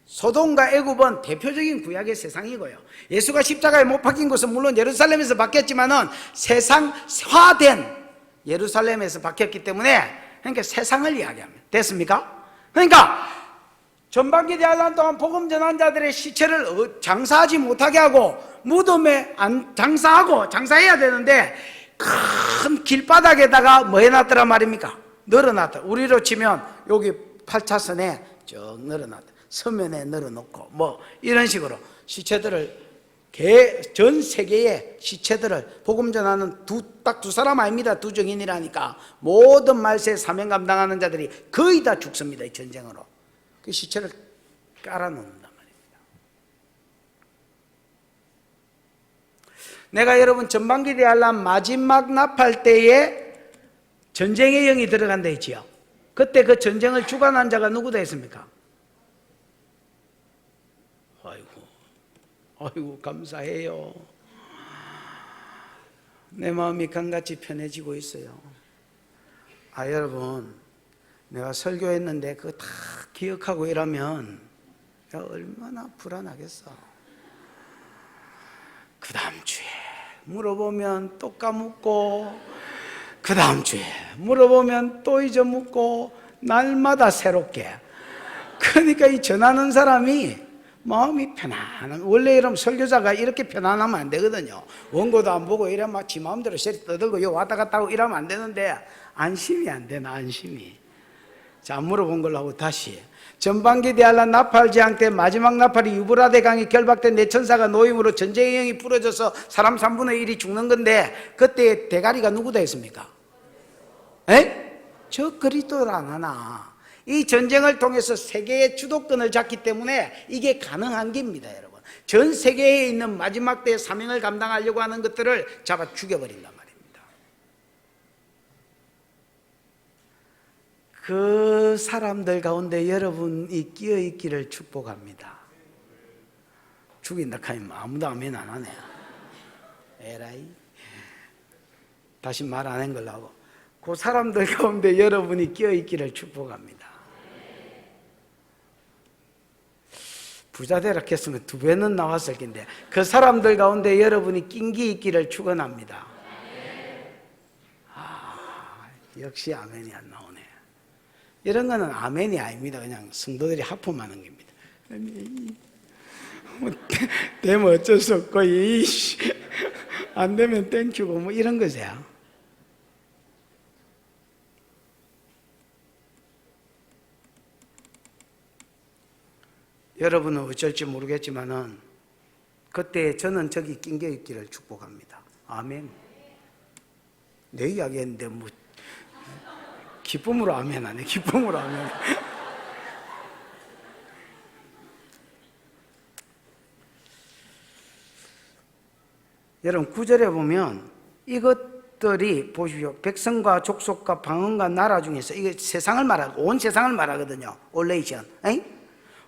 소돔과 애굽은 대표적인 구약의 세상이고요. 예수가 십자가에 못 박힌 곳은 물론 예루살렘에서 박혔지만은 세상화된 예루살렘에서 박혔기 때문에 그러니까 세상을 이야기합니다. 됐습니까? 그러니까 전반기 대환란 동안 복음 전한 자들의 시체를 장사하지 못하게 하고 무덤에 장사해야 되는데 큰 길바닥에다가 뭐 해놨더란 말입니까? 늘어놨다. 우리로 치면 여기 8차선에 쭉 늘어놨다. 서면에 늘어놓고 뭐 이런 식으로 시체들을 전 세계의 시체들을 복음 전하는 딱 두 사람 아닙니다. 두 증인이라니까 모든 말세에 사명 감당하는 자들이 거의 다 죽습니다. 이 전쟁으로. 그 시체를 깔아놓는단 말입니다. 내가 여러분 전반기 대환란 마지막 나팔 때에 전쟁의 영이 들어간다 했지요. 그때 그 전쟁을 주관한 자가 누구다 했습니까? 아이고 감사해요. 내 마음이 강같이 편해지고 있어요. 여러분 내가 설교했는데 그거 다 기억하고 이러면 얼마나 불안하겠어. 그 다음 주에 물어보면 또 까먹고, 그 다음 주에 물어보면 또 잊어먹고, 날마다 새롭게. 그러니까 이 전하는 사람이 마음이 편안한, 원래 이러면 설교자가 이렇게 편안하면 안 되거든요. 원고도 안 보고 이러면 지 마음대로 쇠리 떠들고 요 왔다 갔다 하고 이러면 안 되는데, 안심이 안 되나, 안심이. 자, 물어본 걸로 하고 다시. 전반기 대한란 나팔지향 때 마지막 나팔이 유브라데 강이 결박된 내 천사가 노임으로 전쟁의 영이 부러져서 사람 3분의 1이 죽는 건데, 그때 대가리가 누구다 했습니까? 에? 저 그리스도를 안 하나? 이 전쟁을 통해서 세계의 주도권을 잡기 때문에 이게 가능한 겁니다, 여러분. 전 세계에 있는 마지막 때의 사명을 감당하려고 하는 것들을 잡아 죽여버린단 말입니다. 그 사람들 가운데 여러분이 끼어 있기를 축복합니다. 죽인다 하면 아무도 아멘 안 하네. 에라이. 다시 말 안 한 걸로 하고, 그 사람들 가운데 여러분이 끼어 있기를 축복합니다. 부자 되라 했으면 2배는 나왔을 텐데, 그 사람들 가운데 여러분이 낀기 있기를 축원합니다. 역시 아멘이 안 나오네. 이런 거는 아멘이 아닙니다. 그냥 성도들이 하품하는 겁니다. 되면 어쩔 수 없고, 안 되면 땡큐고, 뭐 이런 거세요. 여러분은 어쩔지 모르겠지만은, 그때 저는 저기 낑겨 있기를 축복합니다. 아멘. 내 이야기 했는데, 뭐, 기쁨으로 아멘 하네. 기쁨으로 아멘. 여러분 9절에 보면 이것들이 보십시오. 백성과 족속과 방언과 나라 중에서, 이게 세상을 말하고 온 세상을 말하거든요. 올레이션.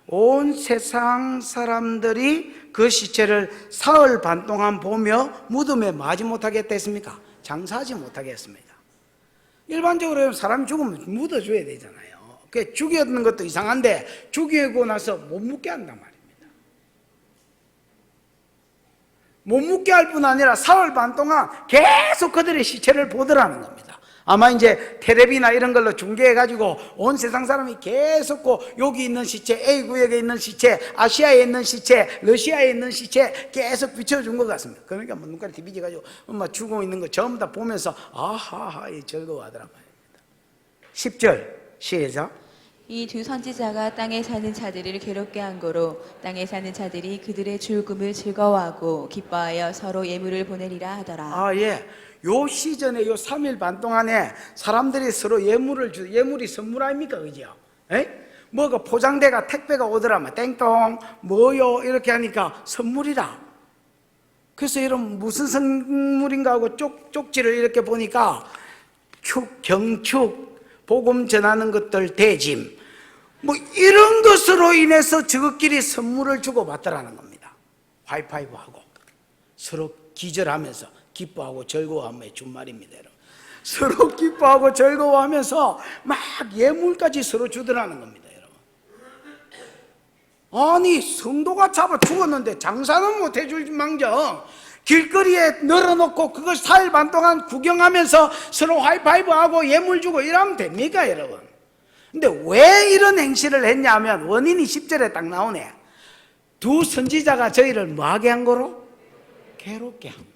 온 세상 사람들이 그 시체를 사흘 반 동안 보며 무덤에 마지 못하겠다 했습니까? 장사하지 못하겠습니다. 일반적으로 사람이 죽으면 묻어줘야 되잖아요. 그 죽이는 것도 이상한데 죽이고 나서 못 묻게 한단 말입니다. 못 묻게 할 뿐 아니라 사흘 반 동안 계속 그들의 시체를 보더라는 겁니다. 아마 이제 텔레비나 이런 걸로 중계해가지고 온 세상 사람이 계속 여기 있는 시체, A 구역에 있는 시체, 아시아에 있는 시체, 러시아에 있는 시체 계속 비춰준 것 같습니다. 그러니까 뭐 눈깔이 뒤비져가지고 엄마 죽어 있는 거 전부 다 보면서 아하하 즐거워하더란 말입니다. 10절 시작. 이 두 선지자가 땅에 사는 자들을 괴롭게 한 거로 땅에 사는 자들이 그들의 죽음을 즐거워하고 기뻐하여 서로 예물을 보내리라 하더라. 예. 요 시즌에 요 3일 반 동안에 사람들이 서로 예물이 선물 아닙니까? 그죠? 뭐가 포장대가 택배가 오더라면 땡똥 뭐요 이렇게 하니까 선물이라. 그래서 이런 무슨 선물인가 하고 쪽지를 이렇게 보니까 경축, 복음 전하는 것들 대짐, 뭐 이런 것으로 인해서 저것끼리 선물을 주고받더라는 겁니다. 하이파이브하고 서로 기절하면서 기뻐하고 즐거워하며 준 말입니다. 여러분. 서로 기뻐하고 즐거워하면서 막 예물까지 서로 주더라는 겁니다. 여러분. 아니 성도가 잡아 죽었는데 장사는 못 해줄 망정 길거리에 널어놓고 그걸 4일 반 동안 구경하면서 서로 하이파이브하고 예물 주고 이러면 됩니까 여러분? 근데 왜 이런 행실을 했냐면 원인이 10절에 딱 나오네. 두 선지자가 저희를 뭐하게 한 거로? 괴롭게 한 거로.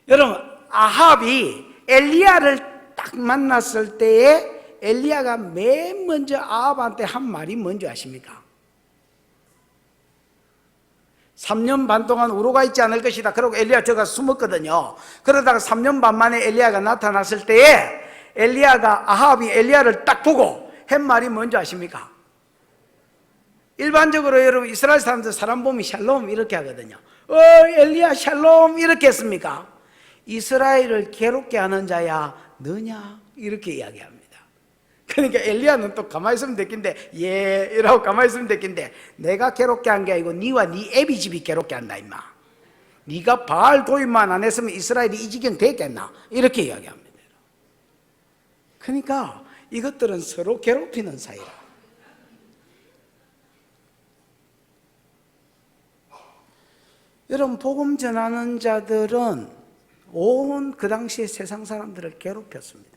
여러분 아합이 엘리야를 딱 만났을 때에 엘리야가 맨 먼저 아합한테 한 말이 뭔지 아십니까? 3년 반 동안 우로가 있지 않을 것이다. 그러고 엘리야 저가 숨었거든요. 그러다가 3년 반 만에 엘리야가 나타났을 때에 아합이 엘리야를 딱 보고 한 말이 뭔지 아십니까? 일반적으로 여러분 이스라엘 사람들 사람 보면 샬롬 이렇게 하거든요. 엘리야 샬롬 이렇게 했습니까? 이스라엘을 괴롭게 하는 자야 너냐 이렇게 이야기합니다. 그러니까 엘리야는 또 가만히 있으면 됐긴데 예 이라고 가만히 있으면 됐긴데 내가 괴롭게 한 게 아니고 니와 니 애비 집이 괴롭게 한다 임마. 네가 바알 도입만 안 했으면 이스라엘이 이 지경 됐겠나 이렇게 이야기합니다. 그러니까 이것들은 서로 괴롭히는 사이라. 여러분, 복음 전하는 자들은 온 그 당시에 세상 사람들을 괴롭혔습니다.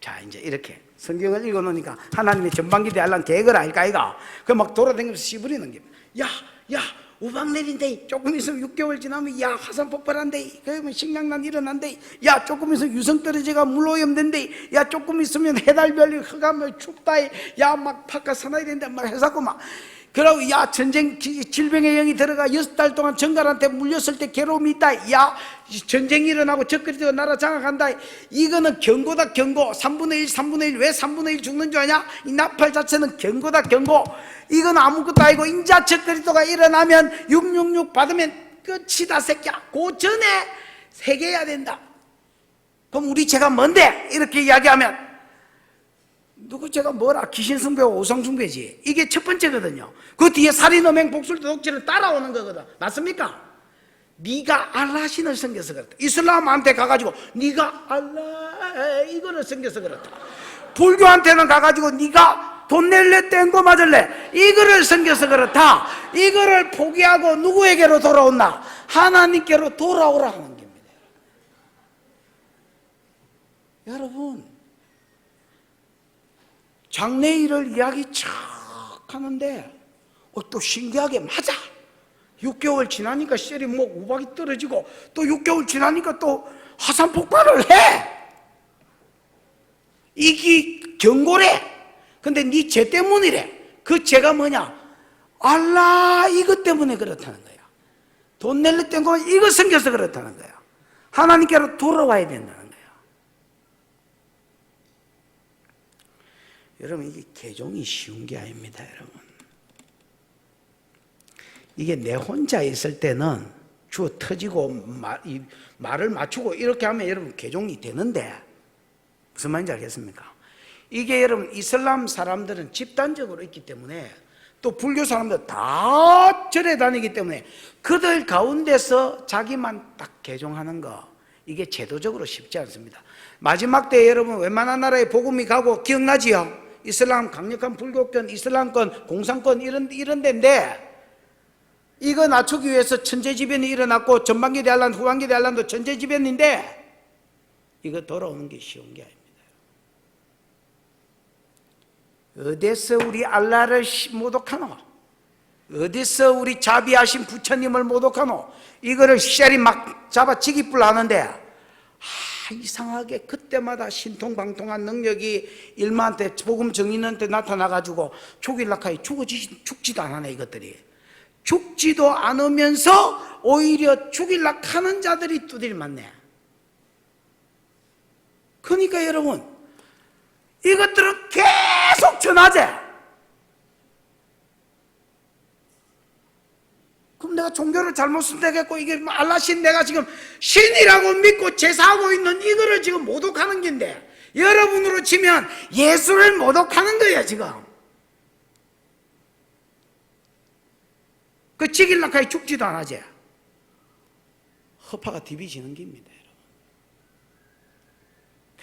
자, 이제 이렇게 성경을 읽어놓으니까 하나님의 전반기 대할란 계획을 알까 이가. 그 막 돌아다니면서 씨부리는 게, 야 우박 내린대. 조금 있으면 6개월 지나면 야 화산 폭발한대. 그러면 식량난 일어난대. 야 조금 있으면 유성 떨어지가 물오염된대. 야 조금 있으면 해달별이 흑암을 춥다. 야 막 바깥 사나이 된다 막 해서고 막. 그러고 야 전쟁 질병의 영이 들어가 6달 동안 정갈한테 물렸을 때 괴로움이 있다. 야 전쟁이 일어나고 적그리스도가 나라 장악한다. 이거는 경고다, 경고. 3분의 1 3분의 1 왜 3분의 1 죽는 줄 아냐? 이 나팔 자체는 경고다, 경고. 이건 아무것도 아니고 인자 적그리스도가 일어나면 666 받으면 끝이다 새끼야. 그 전에 새겨야 된다. 그럼 우리 죄가 뭔데? 이렇게 이야기하면 누구 죄가 뭐라? 귀신숭배와 우상숭배지. 이게 첫 번째거든요. 그 뒤에 살인음행 복술도 독질을 따라오는 거거든. 맞습니까? 네가 알라 신을 섬겨서 그렇다. 이슬람한테 가가지고 네가 알라 이거를 섬겨서 그렇다. 불교한테는 가가지고 네가 돈 낼래 땡고 맞을래 이거를 섬겨서 그렇다. 이거를 포기하고 누구에게로 돌아온다? 하나님께로 돌아오라 하는 겁니다. 여러분, 장래일을 이야기 척 하는데 또 신기하게 맞아. 6개월 지나니까 셀이 뭐 우박이 떨어지고 또 6개월 지나니까 또 화산 폭발을 해. 이게 경고래. 근데 네 죄 때문이래. 그 죄가 뭐냐? 알라 이것 때문에 그렇다는 거야. 돈 낼래 땡고 이거 생겨서 그렇다는 거야. 하나님께로 돌아와야 된다는 거야. 여러분, 이게 개종이 쉬운 게 아닙니다. 여러분, 이게 내 혼자 있을 때는 주어 터지고 말을 맞추고 이렇게 하면 여러분 개종이 되는데, 무슨 말인지 알겠습니까? 이게 여러분 이슬람 사람들은 집단적으로 있기 때문에 또 불교 사람들 다 절에 다니기 때문에 그들 가운데서 자기만 딱 개종하는 거, 이게 제도적으로 쉽지 않습니다. 마지막 때 여러분 웬만한 나라에 복음이 가고 기억나지요? 이슬람 강력한 불교권, 이슬람권, 공산권 이런 데인데, 이거 낮추기 위해서 천재지변이 일어났고 전반기 대환란, 후반기 대환란도 천재지변인데 이거 돌아오는 게 쉬운 게 아닙니다. 어디서 우리 알라를 모독하노? 어디서 우리 자비하신 부처님을 모독하노? 이거를 셀이 막 잡아 지기불 하는데, 이상하게 그때마다 신통방통한 능력이 일마한테 복음 정인한테 나타나가지고 죽일락하니 죽지도 않아네. 이것들이 죽지도 않으면서 오히려 죽일락 하는 자들이 두드리 맞네. 그러니까 여러분, 이것들은 계속 전하재. 그럼 내가 종교를 잘못 선택했고 이게 알라신 내가 지금 신이라고 믿고 제사하고 있는 이거를 지금 모독하는 건데, 여러분으로 치면 예수를 모독하는 거예요 지금. 그 지길락하게 죽지도 않아지. 허파가 디비지는 겁니다.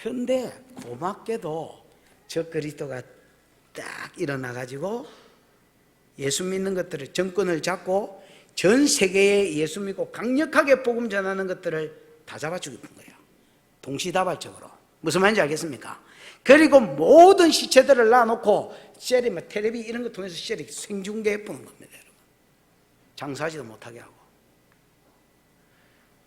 그런데 고맙게도 저 그리스도가 딱 일어나가지고 예수 믿는 것들을 정권을 잡고 전 세계에 예수 믿고 강력하게 복음 전하는 것들을 다 잡아주고 있는 거예요. 동시다발적으로. 무슨 말인지 알겠습니까? 그리고 모든 시체들을 놔놓고 셀이 텔레비 이런 거 통해서 셀이 생중계해 보는 겁니다. 여러분. 장사하지도 못하게 하고.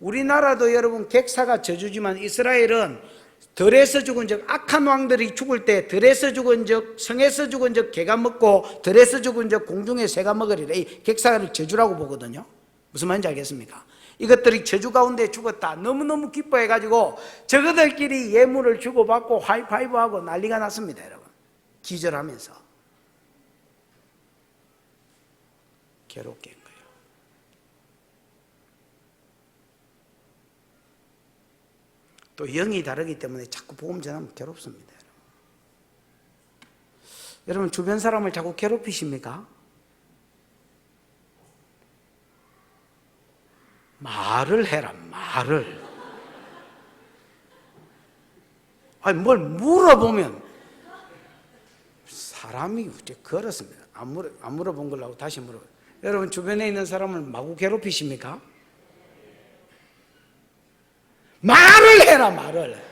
우리나라도 여러분 객사가 저주지만 이스라엘은 들에서 죽은 적, 악한 왕들이 죽을 때 들에서 죽은 적, 성에서 죽은 적 개가 먹고 들에서 죽은 적 공중에 새가 먹으리라. 이 객사를 저주라고 보거든요. 무슨 말인지 알겠습니까? 이것들이 저주 가운데 죽었다 너무너무 기뻐해가지고 저거들끼리 예물을 주고받고 하이파이브하고 난리가 났습니다. 여러분, 기절하면서. 괴롭게 한 거예요. 또 영이 다르기 때문에 자꾸 복음 전하면 괴롭습니다. 여러분, 주변 사람을 자꾸 괴롭히십니까? 말을 해라, 말을. 아니 뭘 물어보면 사람이 어째 그렇습니다. 안 물어본 걸로 다시 물어. 여러분 주변에 있는 사람을 마구 괴롭히십니까? 말을 해라 말을.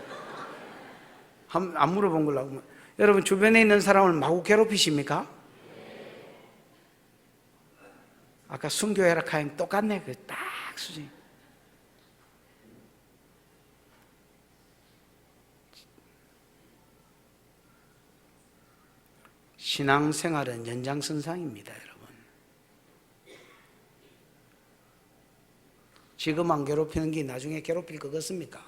안 물어본 걸로 하고. 여러분 주변에 있는 사람을 마구 괴롭히십니까? 아까 순교해라 카인 똑같네. 그 딱 수준. 신앙생활은 연장선상입니다, 여러분. 지금 안 괴롭히는 게 나중에 괴롭힐 것 같습니까?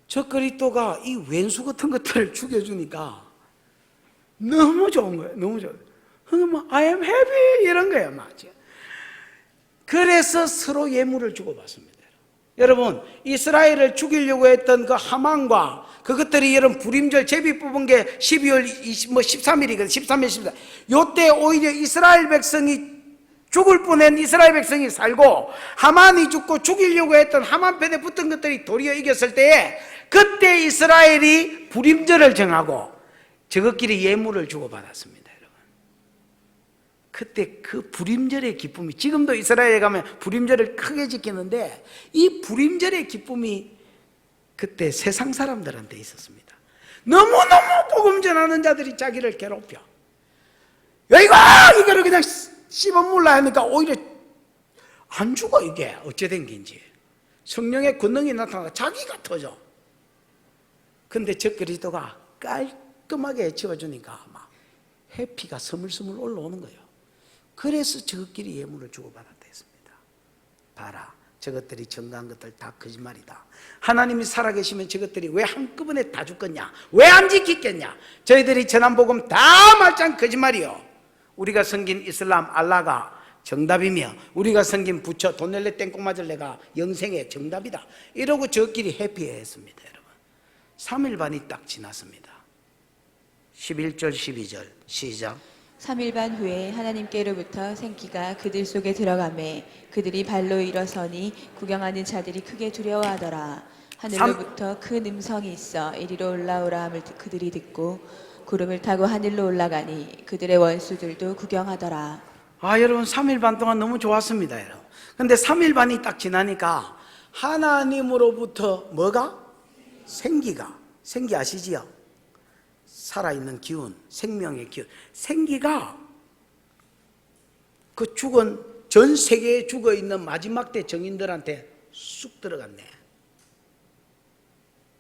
저 그리스도가 이 왼수 같은 것들을 죽여주니까 너무 좋은 거예요. 너무 좋아요. I am happy 이런 거예요. 맞죠? 그래서 서로 예물을 주고받습니다. 여러분 이스라엘을 죽이려고 했던 그 하만과 그것들이 여러분 불임절 제비 뽑은 게 12월 13일이거든. 13일 14일. 요때 오히려 이스라엘 백성이 죽을 뻔한 이스라엘 백성이 살고 하만이 죽고 죽이려고 했던 하만 편에 붙은 것들이 도리어 이겼을 때에 그때 이스라엘이 불임절을 정하고 저것끼리 예물을 주고받았습니다. 여러분 그때 그 불임절의 기쁨이, 지금도 이스라엘에 가면 불임절을 크게 지키는데 이 불임절의 기쁨이 그때 세상 사람들한테 있었습니다. 너무너무 복음 전하는 자들이 자기를 괴롭혀. 이거를 그냥 씹어물라 하니까 오히려 안 죽어. 이게 어찌된 게인지 성령의 권능이 나타나서 자기가 터져. 근데 저 그리스도가 깔끔하게 치워주니까 막 해피가 스물스물 올라오는 거예요. 그래서 저것끼리 예물을 주고받았다 했습니다. 봐라, 저것들이 정한 것들 다 거짓말이다. 하나님이 살아계시면 저것들이 왜 한꺼번에 다 죽겠냐? 왜 안 지키겠냐? 저희들이 전한 복음 다 말짱 거짓말이요. 우리가 섬긴 이슬람 알라가 정답이며 우리가 섬긴 부처 돈 낼래 땡콩 맞을래가 영생의 정답이다. 이러고 저끼리 해피했습니다. 여러분 3일 반이 딱 지났습니다. 11절 12절 시작. 3일 반 후에 하나님께로부터 생기가 그들 속에 들어가매 그들이 발로 일어서니 구경하는 자들이 크게 두려워하더라. 하늘로부터 큰 음성이 있어 이리로 올라오라 함을 그들이 듣고 구름을 타고 하늘로 올라가니 그들의 원수들도 구경하더라. 여러분 3일 반 동안 너무 좋았습니다. 여러분. 근데 3일 반이 딱 지나니까 하나님으로부터 뭐가? 생기 아시지요? 살아있는 기운, 생명의 기운. 생기가 그 죽은 전 세계에 죽어있는 마지막 때 정인들한테 쑥 들어갔네.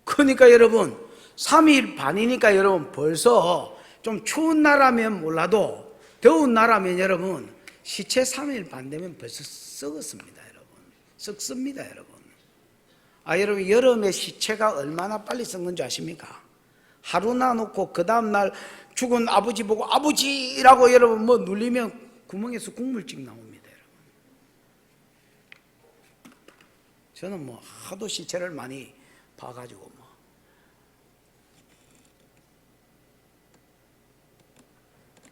그러니까 여러분 3일 반이니까 여러분 벌써 좀 추운 나라면 몰라도 더운 나라면 여러분 시체 3일 반 되면 벌써 썩었습니다. 여러분 썩습니다. 여러분. 여러분 여름에 시체가 얼마나 빨리 썩는 줄 아십니까? 하루 놔놓고 그 다음날 죽은 아버지 보고 아버지라고 여러분 뭐 눌리면 구멍에서 국물찍 나옵니다. 여러분. 저는 뭐 하도 시체를 많이 봐가지고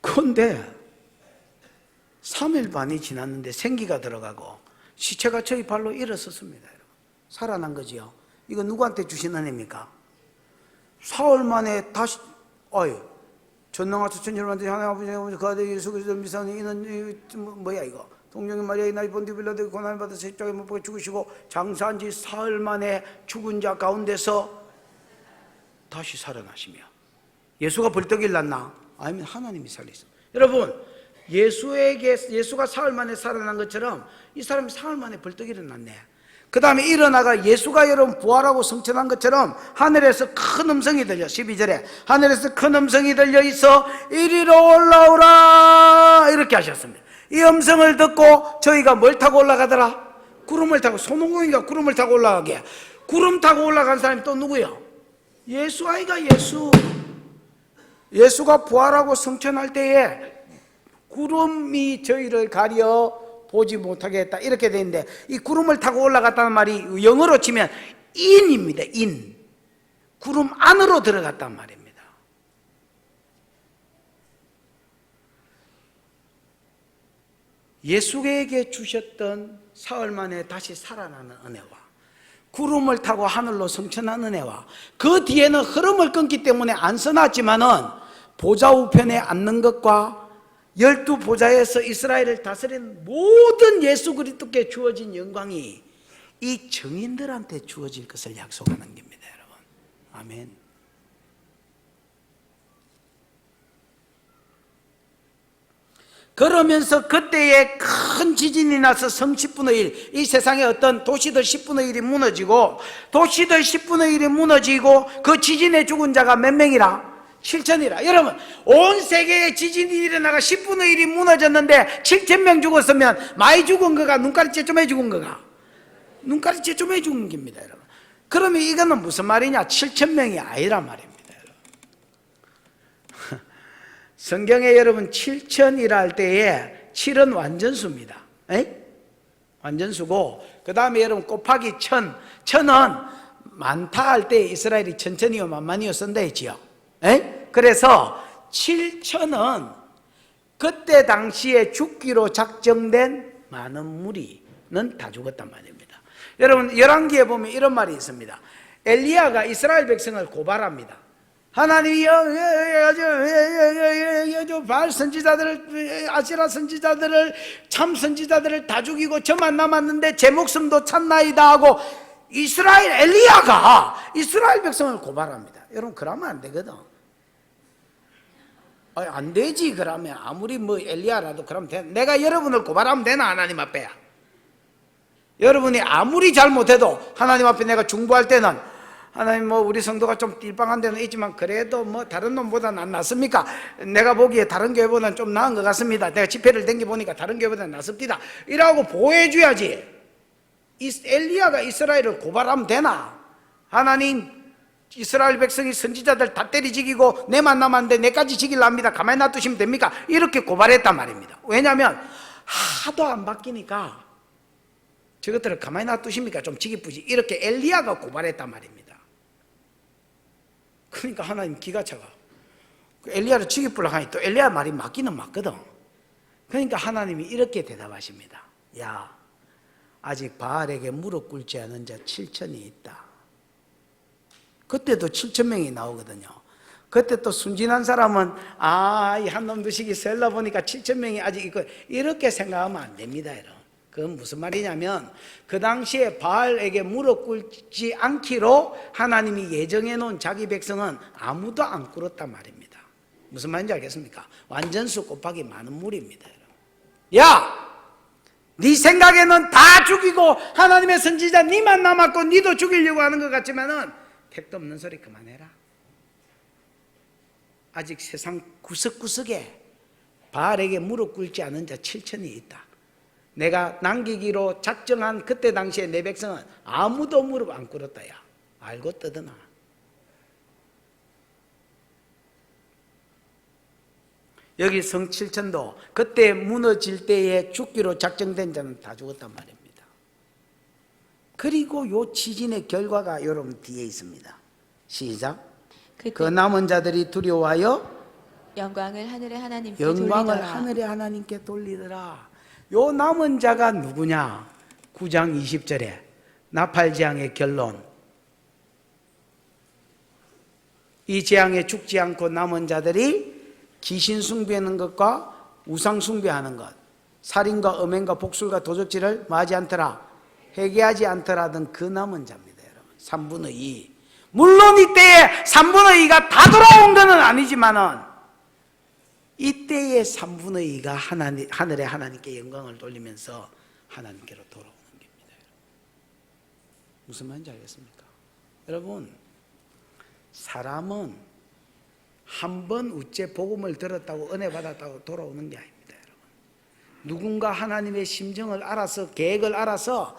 그런데 3일 반이 지났는데 생기가 들어가고 시체가 저희 발로 일어섰습니다. 여러분. 살아난 거지요. 이거 누구한테 주신 은혜입니까? 사흘 만에 다시 전능하사 천지를 하나님 아버지 그 아들 예수 그리스도 미사는 이는 뭐야 이거 동정인 마리아의 나이 본디 빌라도 고난을 받아 십자가에 못 박혀 죽으시고 장사한 지 사흘 만에 죽은 자 가운데서 다시 살아나시며 예수가 벌떡 일났나? 아니면 하나님이 살리셨어. 여러분 예수가 사흘 만에 살아난 것처럼 이 사람이 사흘 만에 벌떡 일어났네. 그 다음에 일어나가 예수가 여러분 부활하고 성천한 것처럼 하늘에서 큰 음성이 들려. 12절에 하늘에서 큰 음성이 들려 있어 이리로 올라오라 이렇게 하셨습니다. 이 음성을 듣고 저희가 뭘 타고 올라가더라? 구름을 타고. 손오공이가 구름을 타고 올라가게. 구름 타고 올라간 사람이 또 누구요? 예수 아이가 예수. 예수가 부활하고 성천할 때에 구름이 저희를 가려 보지 못하게 했다 이렇게 되어 있는데 이 구름을 타고 올라갔다는 말이 영어로 치면 in입니다. in. 구름 안으로 들어갔단 말입니다. 예수에게 주셨던 사흘 만에 다시 살아나는 은혜와 구름을 타고 하늘로 승천한 은혜와 그 뒤에는 흐름을 끊기 때문에 안 써놨지만은 보좌 우편에 앉는 것과 12보좌에서 이스라엘을 다스린 모든 예수 그리스도께 주어진 영광이 이 증인들한테 주어질 것을 약속하는 겁니다, 여러분. 아멘. 그러면서 그때에 큰 지진이 나서 성 10분의 1, 이 세상의 어떤 도시들 10분의 1이 무너지고, 도시들 10분의 1이 무너지고, 그 지진에 죽은 자가 몇 명이라? 7천이라. 여러분, 온 세계에 지진이 일어나가 10분의 1이 무너졌는데 7,000명 죽었으면 많이 죽은 거가 눈가리째 좀 해 죽은 거가? 눈가리째 좀 해 죽은 겁니다, 여러분. 그러면 이거는 무슨 말이냐? 7,000명이 아니란 말입니다. 성경에 여러분 7천이라 할 때에 7은 완전수입니다. 완전수고, 그 다음에 여러분 곱하기 1,000, 1,000은 많다 할 때 이스라엘이 천천히요 만만히요 쓴다 했지요. 그래서 7천은 그때 당시에 죽기로 작정된 많은 무리는 다 죽었단 말입니다. 여러분 열왕기에 보면 이런 말이 있습니다. 엘리야가 이스라엘 백성을 고발합니다. 하나님이 바알 선지자들을, 아세라 선지자들을, 참 선지자들을 다 죽이고 저만 남았는데 제 목숨도 찾나이다 하고 엘리야가 이스라엘 백성을 고발합니다. 여러분 그러면 안 되거든. 안 되지. 그러면 아무리 뭐 엘리야라도 그러면 돼. 내가 여러분을 고발하면 되나? 하나님 앞에야. 여러분이 아무리 잘못해도 하나님 앞에 내가 중보할 때는 하나님 뭐 우리 성도가 좀 띨빵한 데는 있지만 그래도 뭐 다른 놈보다는 안 낫습니까? 내가 보기에 다른 교회보다는 좀 나은 것 같습니다. 내가 집회를 댕겨보니까 다른 교회보다는 낫습니다. 이라고 보호해줘야지. 엘리야가 이스라엘을 고발하면 되나? 하나님 이스라엘 백성이 선지자들 다 때리 죽이고 내만 남았는데 내까지 죽이랍니다. 가만히 놔두시면 됩니까? 이렇게 고발했단 말입니다. 왜냐하면 하도 안 바뀌니까 저것들을 가만히 놔두십니까? 좀 지기쁘지. 이렇게 엘리야가 고발했단 말입니다. 그러니까 하나님 기가 차가 엘리야를 죽이려고 하니 또 엘리야 말이 맞기는 맞거든. 그러니까 하나님이 이렇게 대답하십니다. 야, 아직 바알에게 무릎 꿇지 않은 자 7천이 있다. 그때도 7,000명이 나오거든요. 그때 또 순진한 사람은 이 한 놈두씩이 셀러 보니까 7,000명이 아직 있고 이렇게 생각하면 안 됩니다, 여러분. 그건 무슨 말이냐면 그 당시에 바알에게 무릎 꿇지 않기로 하나님이 예정해 놓은 자기 백성은 아무도 안 꿇었단 말입니다. 무슨 말인지 알겠습니까? 완전수 곱하기 많은 무리입니다, 여러분. 야! 네 생각에는 다 죽이고 하나님의 선지자 니만 남았고 니도 죽이려고 하는 것 같지만은 택도 없는 소리 그만해라. 아직 세상 구석구석에 바알에게 무릎 꿇지 않은 자 7천이 있다. 내가 남기기로 작정한 그때 당시에 내 백성은 아무도 무릎 안 꿇었다. 야, 알고 떠드나. 여기 성 7천도 그때 무너질 때에 죽기로 작정된 자는 다 죽었단 말입니다. 그리고 요 지진의 결과가 여러분 뒤에 있습니다. 시작. 그 남은 자들이 두려워하여 영광을 하늘의 하나님께 영광을 돌리더라. 하늘의 하나님께 돌리더라. 요 남은 자가 누구냐? 9장 20절에 나팔재앙의 결론. 이 재앙에 죽지 않고 남은 자들이 귀신 숭배하는 것과 우상 숭배하는 것, 살인과 음행과 복술과 도적질을 마지 않더라, 회개하지 않더라던 그 남은 자입니다, 여러분. 3분의 2. 물론 이때에 3분의 2가 다 돌아온 것은 아니지만은 이때의 3분의 2가 하늘의 하나님께 영광을 돌리면서 하나님께로 돌아오는 겁니다. 무슨 말인지 알겠습니까? 여러분, 사람은 한 번 우째 복음을 들었다고 은혜 받았다고 돌아오는 게 아닙니다, 여러분. 누군가 하나님의 심정을 알아서 계획을 알아서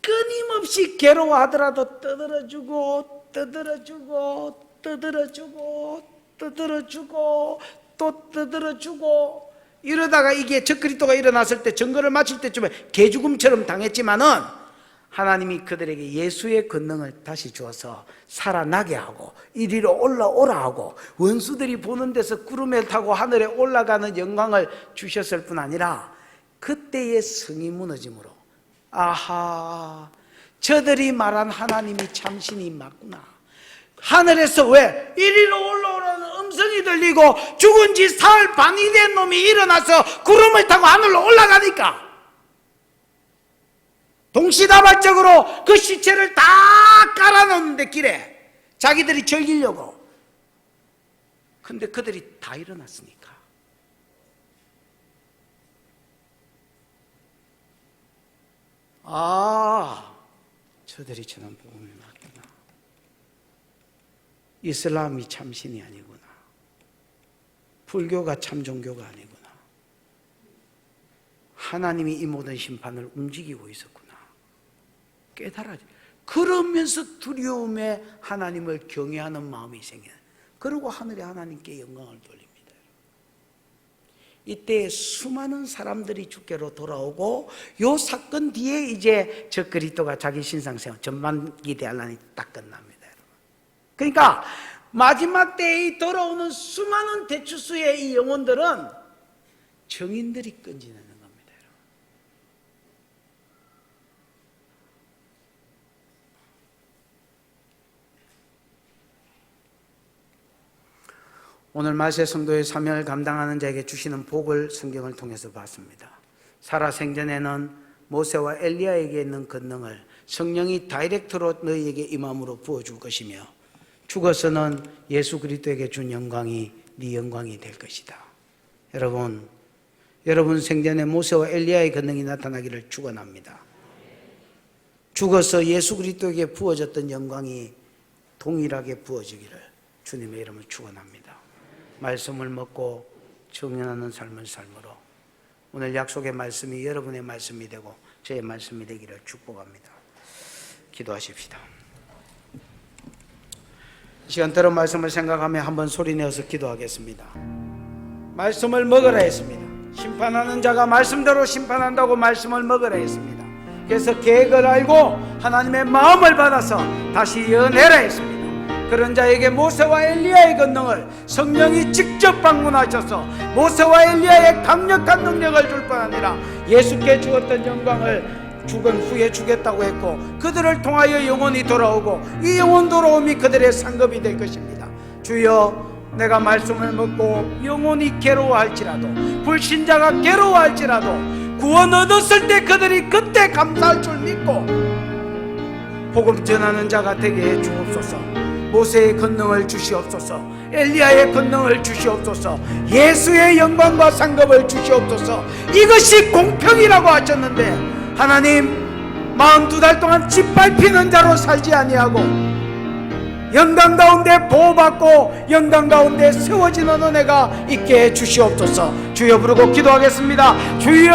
끊임없이 괴로워하더라도 떠들어주고 떠들어주고 떠들어주고 떠들어주고 또 떠들어주고 이러다가 이게 적그리스도가 일어났을 때 증거를 마칠 때쯤에 개죽음처럼 당했지만은 하나님이 그들에게 예수의 권능을 다시 주어서 살아나게 하고 이리로 올라오라 하고 원수들이 보는 데서 구름에 타고 하늘에 올라가는 영광을 주셨을 뿐 아니라 그때의 성이 무너짐으로 아하, 저들이 말한 하나님이 참신이 맞구나. 하늘에서 왜 이리로 올라오라는 음성이 들리고 죽은 지 사흘 반이 된 놈이 일어나서 구름을 타고 하늘로 올라가니까 동시다발적으로 그 시체를 다 깔아놓는데 길에 자기들이 즐기려고. 근데 그들이 다 일어났으니까. 아, 저들이 전한 복음이 맞구나. 이슬람이 참신이 아니구나. 불교가 참 종교가 아니구나. 하나님이 이 모든 심판을 움직이고 있었구나. 깨달아지. 그러면서 두려움에 하나님을 경외하는 마음이 생겨요. 그리고 하늘의 하나님께 영광을 돌립니다. 이때 수많은 사람들이 주께로 돌아오고, 요 사건 뒤에 이제 저 그리스도가 자기 신상생활 전반기 대환란이 딱 끝납니다. 그러니까 마지막 때에 돌아오는 수많은 대추수의 이 영혼들은 정인들이 끈지는 겁니다. 오늘 말세 성도의 사명을 감당하는 자에게 주시는 복을 성경을 통해서 봤습니다. 살아생전에는 모세와 엘리야에게 있는 권능을 성령이 다이렉트로 너희에게 임함으로 부어줄 것이며, 죽어서는 예수 그리스도에게 준 영광이 네 영광이 될 것이다. 여러분 생전에 모세와 엘리야의 권능이 나타나기를 축원합니다. 죽어서 예수 그리스도에게 부어졌던 영광이 동일하게 부어지기를 주님의 이름을 축원합니다. 말씀을 먹고 정연하는 삶을 삶으로 오늘 약속의 말씀이 여러분의 말씀이 되고 저의 말씀이 되기를 축복합니다. 기도하십시다. 시간대로 말씀을 생각하며 한번 소리내어서 기도하겠습니다. 말씀을 먹으라 했습니다. 심판하는 자가 말씀대로 심판한다고 말씀을 먹으라 했습니다. 그래서 계획을 알고 하나님의 마음을 받아서 다시 예언해라 했습니다. 그런 자에게 모세와 엘리야의 권능을 성령이 직접 방문하셔서 모세와 엘리야의 강력한 능력을 줄 뿐 아니라 예수께 주었던 영광을 죽은 후에 주겠다고 했고, 그들을 통하여 영혼이 돌아오고 이 영혼 돌아옴이 그들의 상급이 될 것입니다. 주여, 내가 말씀을 먹고 영혼이 괴로워할지라도, 불신자가 괴로워할지라도 구원 얻었을 때 그들이 그때 감사할 줄 믿고 복음 전하는 자가 되게 해 주옵소서. 모세의 권능을 주시옵소서. 엘리야의 권능을 주시옵소서. 예수의 영광과 상급을 주시옵소서. 이것이 공평이라고 하셨는데 하나님, 42달 동안 짓밟히는 자로 살지 아니하고 영광 가운데 보호받고 영광 가운데 세워지는 은혜가 있게 해 주시옵소서. 주여 부르고 기도하겠습니다. 주여,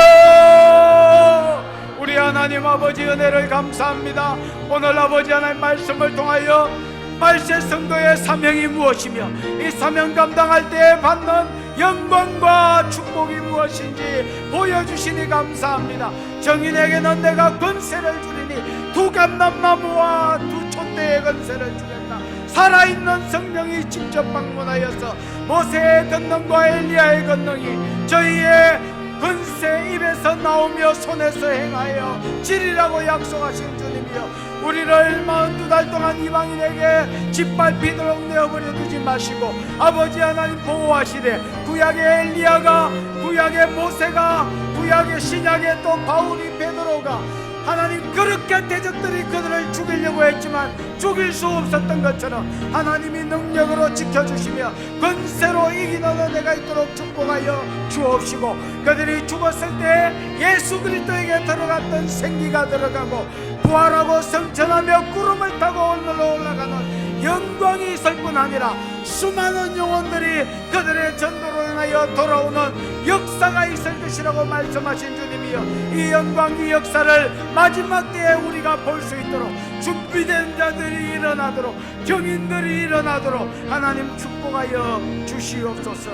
우리 하나님 아버지 은혜를 감사합니다. 오늘 아버지 하나님 말씀을 통하여 말세 성도의 사명이 무엇이며 이 사명 감당할 때 받는 영광과 축복이 무엇인지 보여주시니 감사합니다. 정인에게는 내가 권세를 주리니 두 감람나무와 두 촛대의 권세를 주겠다. 살아있는 성령이 직접 방문하여서 모세의 권능과 엘리야의 권능이 저희의 권세 입에서 나오며 손에서 행하여 지리라고 약속하신 주님이여, 우리를 42달 동안 이방인에게 짓밟히도록 내어버려 두지 마시고 아버지 하나님 보호하시되, 구약의 엘리야가, 구약의 모세가, 구약의 신약의 또 바울이, 베드로가 하나님 그렇게 대적들이 그들을 죽이려고 했지만 죽일 수 없었던 것처럼 하나님이 능력으로 지켜주시며 권세로 이기는 은혜가 있도록 축복하여 주옵시고, 그들이 죽었을 때 예수 그리스도에게 들어갔던 생기가 들어가고 부활하고 성천하며 구름을 타고 하늘로 올라가는 영광이 있을 뿐 아니라 수많은 영혼들이 그들의 전도로 인하여 돌아오는 역사가 있을 것이라고 말씀하신 주님이여, 이 영광, 이 역사를 마지막 때에 우리가 볼 수 있도록 준비된 자들이 일어나도록, 경인들이 일어나도록 하나님 축복하여 주시옵소서.